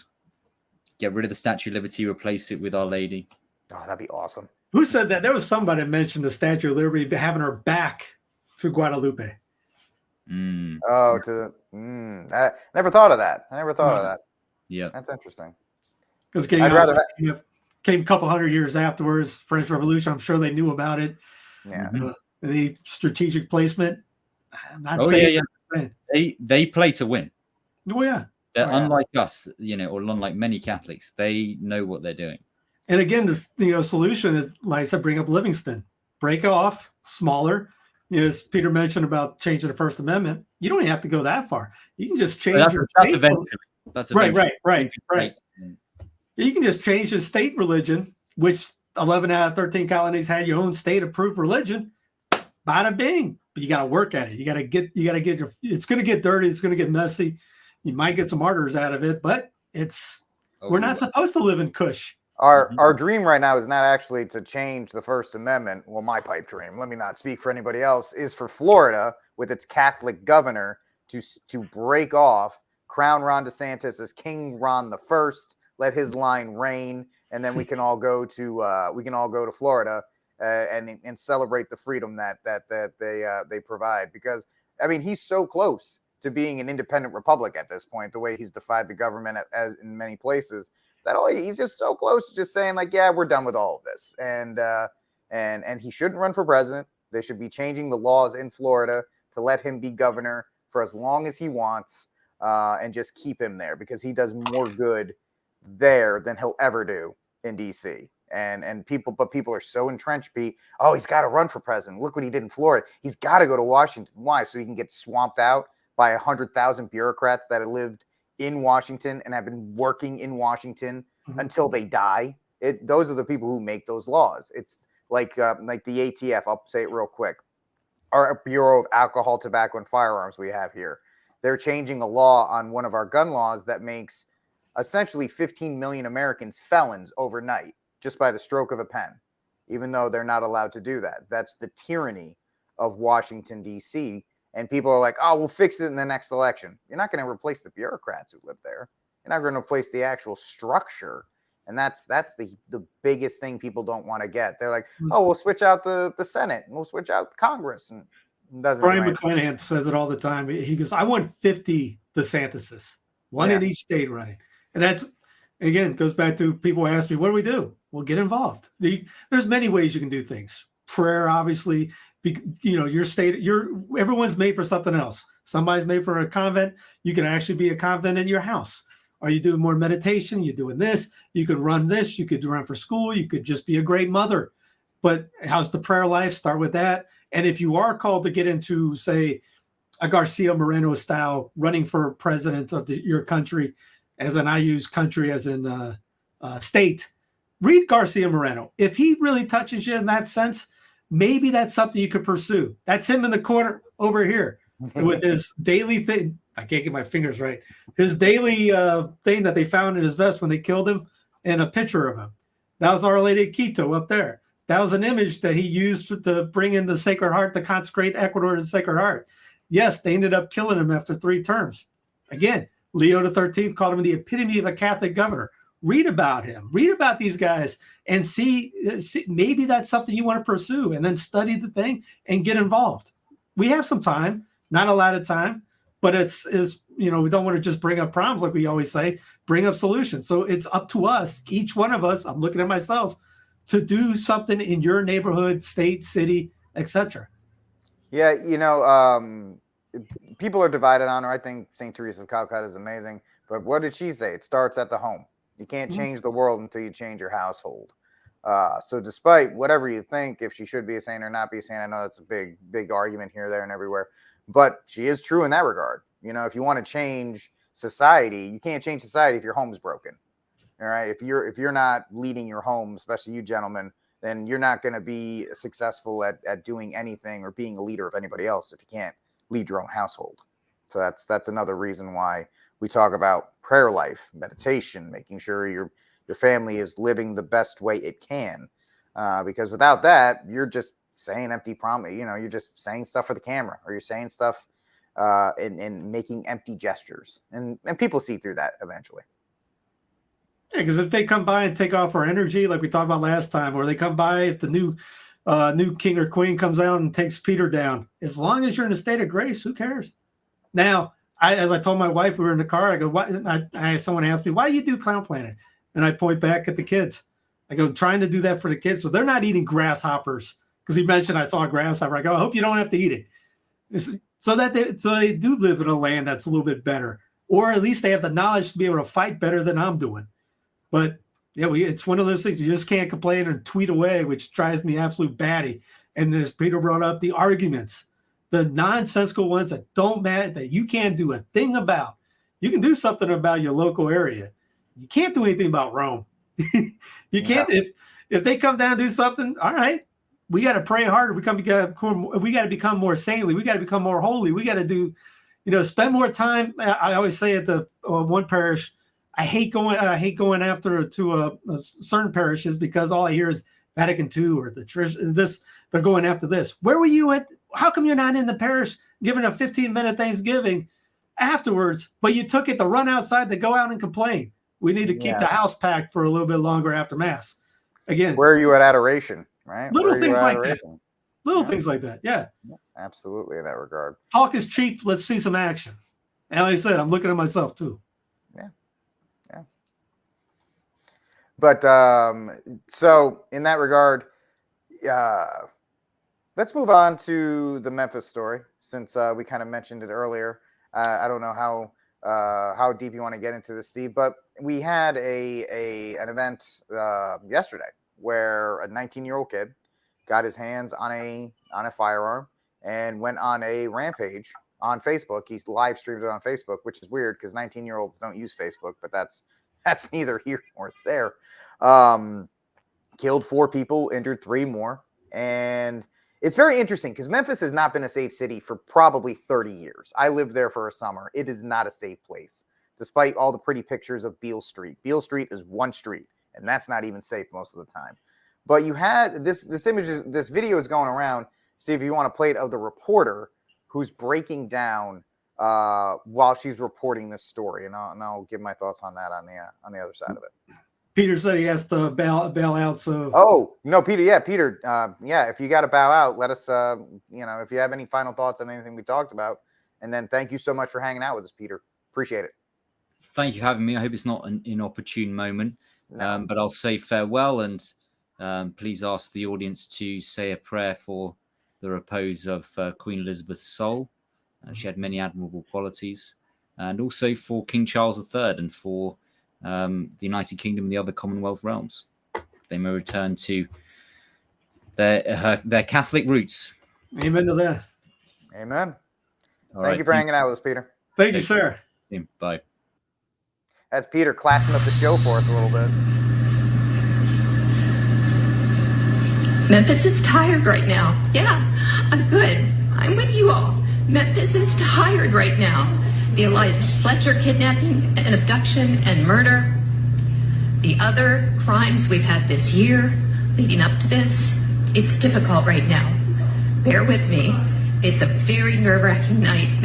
get rid of the Statue of Liberty, replace it with Our Lady. Oh, that'd be awesome. Who said that? There was somebody that mentioned the Statue of Liberty having her back to Guadalupe. I never thought of that. Yeah, that's interesting. Because came a couple hundred years afterwards, French Revolution. I'm sure they knew about it. Yeah. The strategic placement. I'm not Oh saying. yeah. They play to win. Oh yeah. They're unlike us, or unlike many Catholics. They know what they're doing. And again, this solution is, like I said, bring up Livingston, break off smaller. As Peter mentioned about changing the First Amendment, you don't even have to go that far. You can just change your that's state. eventually. That's eventually. Right. You can just change the state religion, which 11 out of 13 colonies had your own state approved religion. Bada bing. But you got to work at it. You got to get your. It's going to get dirty. It's going to get messy. You might get some martyrs out of it, but we're not supposed to live in Kush. Our dream right now is not actually to change the First Amendment. Well, my pipe dream, let me not speak for anybody else, is for Florida with its Catholic governor to break off, crown Ron DeSantis as King Ron the First, let his line reign, and then we can all go to Florida and celebrate the freedom that they provide. Because I mean, he's so close to being an independent republic at this point, the way he's defied the government as in many places. He's just so close to just saying, like, yeah, we're done with all of this. And he shouldn't run for president. They should be changing the laws in Florida to let him be governor for as long as he wants, and just keep him there, because he does more good there than he'll ever do in DC. And people are so entrenched. Oh, he's got to run for president. Look what he did in Florida. He's got to go to Washington. Why? So he can get swamped out by 100,000 bureaucrats that have lived in Washington and have been working in Washington until they die. Those are the people who make those laws. It's like the ATF. I'll say it real quick. Our Bureau of Alcohol, Tobacco, and Firearms we have here. They're changing a law on one of our gun laws that makes essentially 15 million Americans felons overnight just by the stroke of a pen, even though they're not allowed to do that. That's the tyranny of Washington, D.C., and people are like, oh, we'll fix it in the next election. You're not going to replace the bureaucrats who live there. You're not going to replace the actual structure. And that's the biggest thing people don't want to get. They're like, oh, we'll switch out the Senate. And we'll switch out Congress. And it doesn't. Brian McClanahan says it all the time. He goes, I want 50 DeSantises, one in each state running. And that's, again, goes back to people ask me, what do we do? Well, get involved. There's many ways you can do things. Prayer, obviously. Your state, everyone's made for something else. Somebody's made for a convent. You can actually be a convent in your house. Are you doing more meditation? You're doing this. You could run this. You could run for school. You could just be a great mother. But how's the prayer life? Start with that. And if you are called to get into, say, a Garcia Moreno style running for president of your country, as in I use country as in state, read Garcia Moreno. If he really touches you in that sense, maybe that's something you could pursue. That's him in the corner over here with his daily thing. I can't get my fingers right. His daily thing that they found in his vest when they killed him, and a picture of him. That was Our Lady of Quito up there. That was an image that he used to bring in the Sacred Heart, to consecrate Ecuador to the Sacred Heart. Yes, they ended up killing him after 3 terms. Again, Leo XIII called him the epitome of a Catholic governor. Read about him. Read about these guys and see maybe that's something you want to pursue, and then study the thing and get involved. We have some time, not a lot of time, but it's we don't want to just bring up problems like we always say, bring up solutions. So it's up to us, each one of us, I'm looking at myself, to do something in your neighborhood, state, city, etc. Yeah, people are divided on her. I think St. Teresa of Calcutta is amazing. But what did she say? It starts at the home. You can't change the world until you change your household. So despite whatever you think, if she should be a saint or not be a saint, I know that's a big argument here, there, and everywhere. But she is true in that regard. If you want to change society, you can't change society if your home's broken. All right. If you're not leading your home, especially you gentlemen, then you're not going to be successful at doing anything or being a leader of anybody else if you can't lead your own household. So that's another reason why we talk about prayer life, meditation, making sure your family is living the best way it can. Because without that, you're just saying empty promise. You're just saying stuff for the camera, or you're saying stuff and making empty gestures. And people see through that eventually. Yeah, because if they come by and take off our energy, like we talked about last time, or they come by, if the new king or queen comes out and takes Peter down, as long as you're in a state of grace, who cares? Now, as I told my wife, we were in the car, I go, someone asked me, why do you do Clown Planet? And I point back at the kids. Like I'm trying to do that for the kids. So they're not eating grasshoppers because he mentioned I saw a grasshopper. I go, I hope you don't have to eat it. So they do live in a land that's a little bit better, or at least they have the knowledge to be able to fight better than I'm doing. But yeah, it's one of those things you just can't complain and tweet away, which drives me absolute batty. And as Peter brought up, the arguments, the nonsensical ones that don't matter, that you can't do a thing about. You can do something about your local area. You can't do anything about Rome. You can't. If they come down and do something, all right, we got to pray harder. We got to become more saintly. We got to become more holy. We got to do, spend more time. I always say at the one parish, I hate going after to certain parishes because all I hear is Vatican II or the church. They're going after this. Where were you at? How come you're not in the parish giving a 15-minute Thanksgiving afterwards? But you took it to run outside to go out and complain. We need to keep the house packed for a little bit longer after Mass. Again, where are you at adoration? Right? Little things like that. Little things like that. Yeah. Absolutely in that regard. Talk is cheap. Let's see some action. And like I said, I'm looking at myself too. Yeah. But so in that regard, let's move on to the Memphis story since we kind of mentioned it earlier. I don't know how deep you want to get into this, Steve, but we had an event yesterday where a 19-year-old kid got his hands on a firearm and went on a rampage on Facebook. He's live streamed it on Facebook, which is weird because 19-year-olds don't use Facebook, but that's neither here nor there. Killed 4 people, injured 3 more. And it's very interesting because Memphis has not been a safe city for probably 30 years. I lived there for a summer. It is not a safe place, despite all the pretty pictures of Beale Street. Beale Street is one street, and that's not even safe most of the time. But you had this video is going around. Steve, if you want to play it, of the reporter who's breaking down while she's reporting this story, and I'll give my thoughts on that on the other side of it. Peter said he has to bail out. So no, Peter. Yeah, Peter. If you got to bow out, let us. If you have any final thoughts on anything we talked about, and then thank you so much for hanging out with us, Peter. Appreciate it. Thank you for having me. I hope it's not an inopportune moment, but I'll say farewell and please ask the audience to say a prayer for the repose of Queen Elizabeth's soul. She had many admirable qualities, and also for King Charles III and for the United Kingdom and the other Commonwealth realms. They may return to their Catholic roots. Amen to that. Amen. Thank you for hanging out with us, Peter. Thank you, sir. Bye. That's Peter classing up the show for us a little bit. Memphis is tired right now. Yeah, I'm good. I'm with you all. Memphis is tired right now. The Eliza Fletcher kidnapping and abduction and murder. The other crimes we've had this year leading up to this. It's difficult right now. Bear with me. It's a very nerve-wracking night.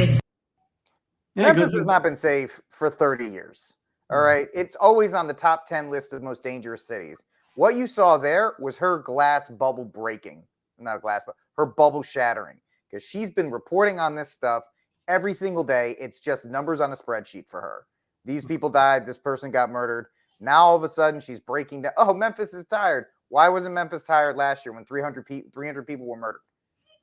Memphis has not been safe for 30 years. All right. It's always on the top 10 list of most dangerous cities. What you saw there was her glass bubble breaking. Not a glass, but her bubble shattering. Because she's been reporting on this stuff every single day. It's just numbers on a spreadsheet for her. These people died. This person got murdered. Now, all of a sudden, she's breaking down. Oh, Memphis is tired. Why wasn't Memphis tired last year when 300 people were murdered?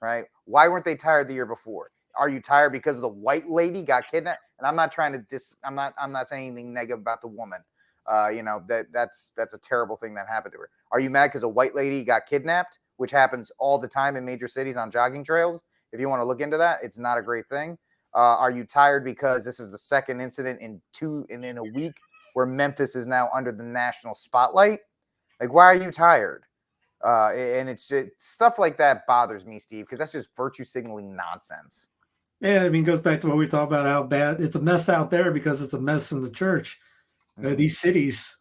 Right? Why weren't they tired the year before? Are you tired because the white lady got kidnapped? And I'm not trying to I'm not saying anything negative about the woman. That's a terrible thing that happened to her. Are you mad because a white lady got kidnapped, which happens all the time in major cities on jogging trails? If you want to look into that, it's not a great thing. Are you tired because this is the second incident in a week where Memphis is now under the national spotlight? Like, why are you tired? And it's stuff like that bothers me, Steve, because that's just virtue signaling nonsense. Yeah, it goes back to what we talked about, how bad it's a mess out there because it's a mess in the church. These cities,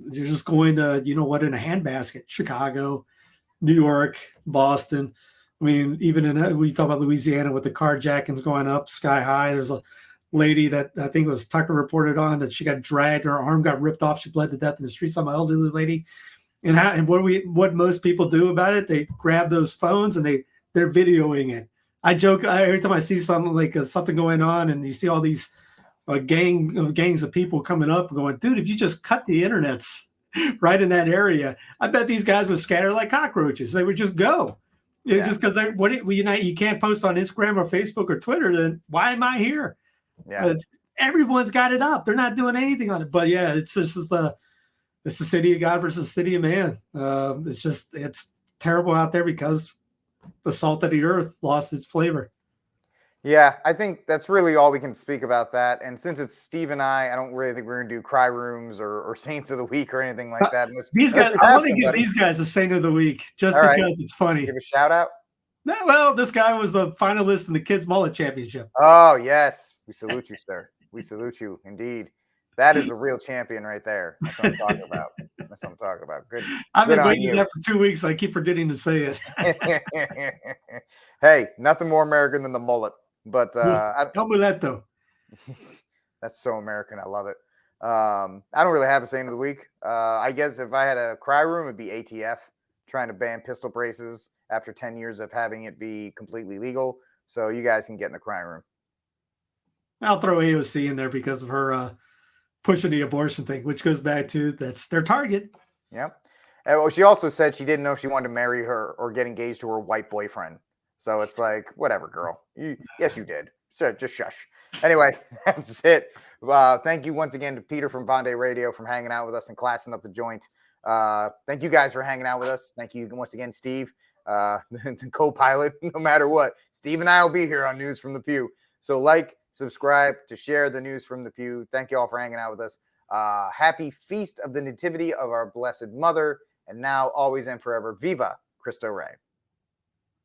you're just going to, in a handbasket. Chicago, New York, Boston. I mean, even we talk about Louisiana with the carjackings going up sky high. There's a lady that I think was Tucker reported on that she got dragged, her arm got ripped off. She bled to death in the street. Some elderly lady. And what most people do about it, they grab those phones and they're videoing it. I joke every time I see something like something going on, and you see all these gangs of people coming up and going, dude, if you just cut the internets, right in that area, I bet these guys would scatter like cockroaches. They would just go. It's just because you can't post on Instagram or Facebook or Twitter. Then why am I here? Yeah. Everyone's got it up. They're not doing anything on it. But yeah, it's the city of God versus the city of man. It's terrible out there because the salt of the earth lost its flavor. Yeah, I think that's really all we can speak about that. And since it's Steve and I don't really think we're going to do cry rooms or Saints of the Week or anything like that. I want to give these guys a Saint of the Week just because it's funny. Give a shout out. No, well, this guy was a finalist in the Kids Mullet Championship. Oh, yes. We salute you, sir. We salute you. Indeed. That is a real champion right there. That's what I'm talking about. That's what I'm talking about. Good. I've been waiting there for 2 weeks. I keep forgetting to say it. Hey, nothing more American than the mullet. But don't do that though. That's so American. I love it. I don't really have a Saint of the Week. I guess if I had a cry room, it'd be ATF trying to ban pistol braces after 10 years of having it be completely legal. So you guys can get in the cry room. I'll throw AOC in there because of her pushing the abortion thing, which goes back to that's their target. Yep. And she also said she didn't know if she wanted to marry her or get engaged to her white boyfriend. So it's like, whatever, girl. Yes, you did. So just shush. Anyway, that's it. Thank you once again to Peter from Vonday Radio for hanging out with us and classing up the joint. Thank you guys for hanging out with us. Thank you once again, Steve, the co-pilot. No matter what, Steve and I will be here on News from the Pew. So subscribe to share the News from the Pew. Thank you all for hanging out with us. Happy Feast of the Nativity of our Blessed Mother. And now, always and forever, Viva Cristo Rey.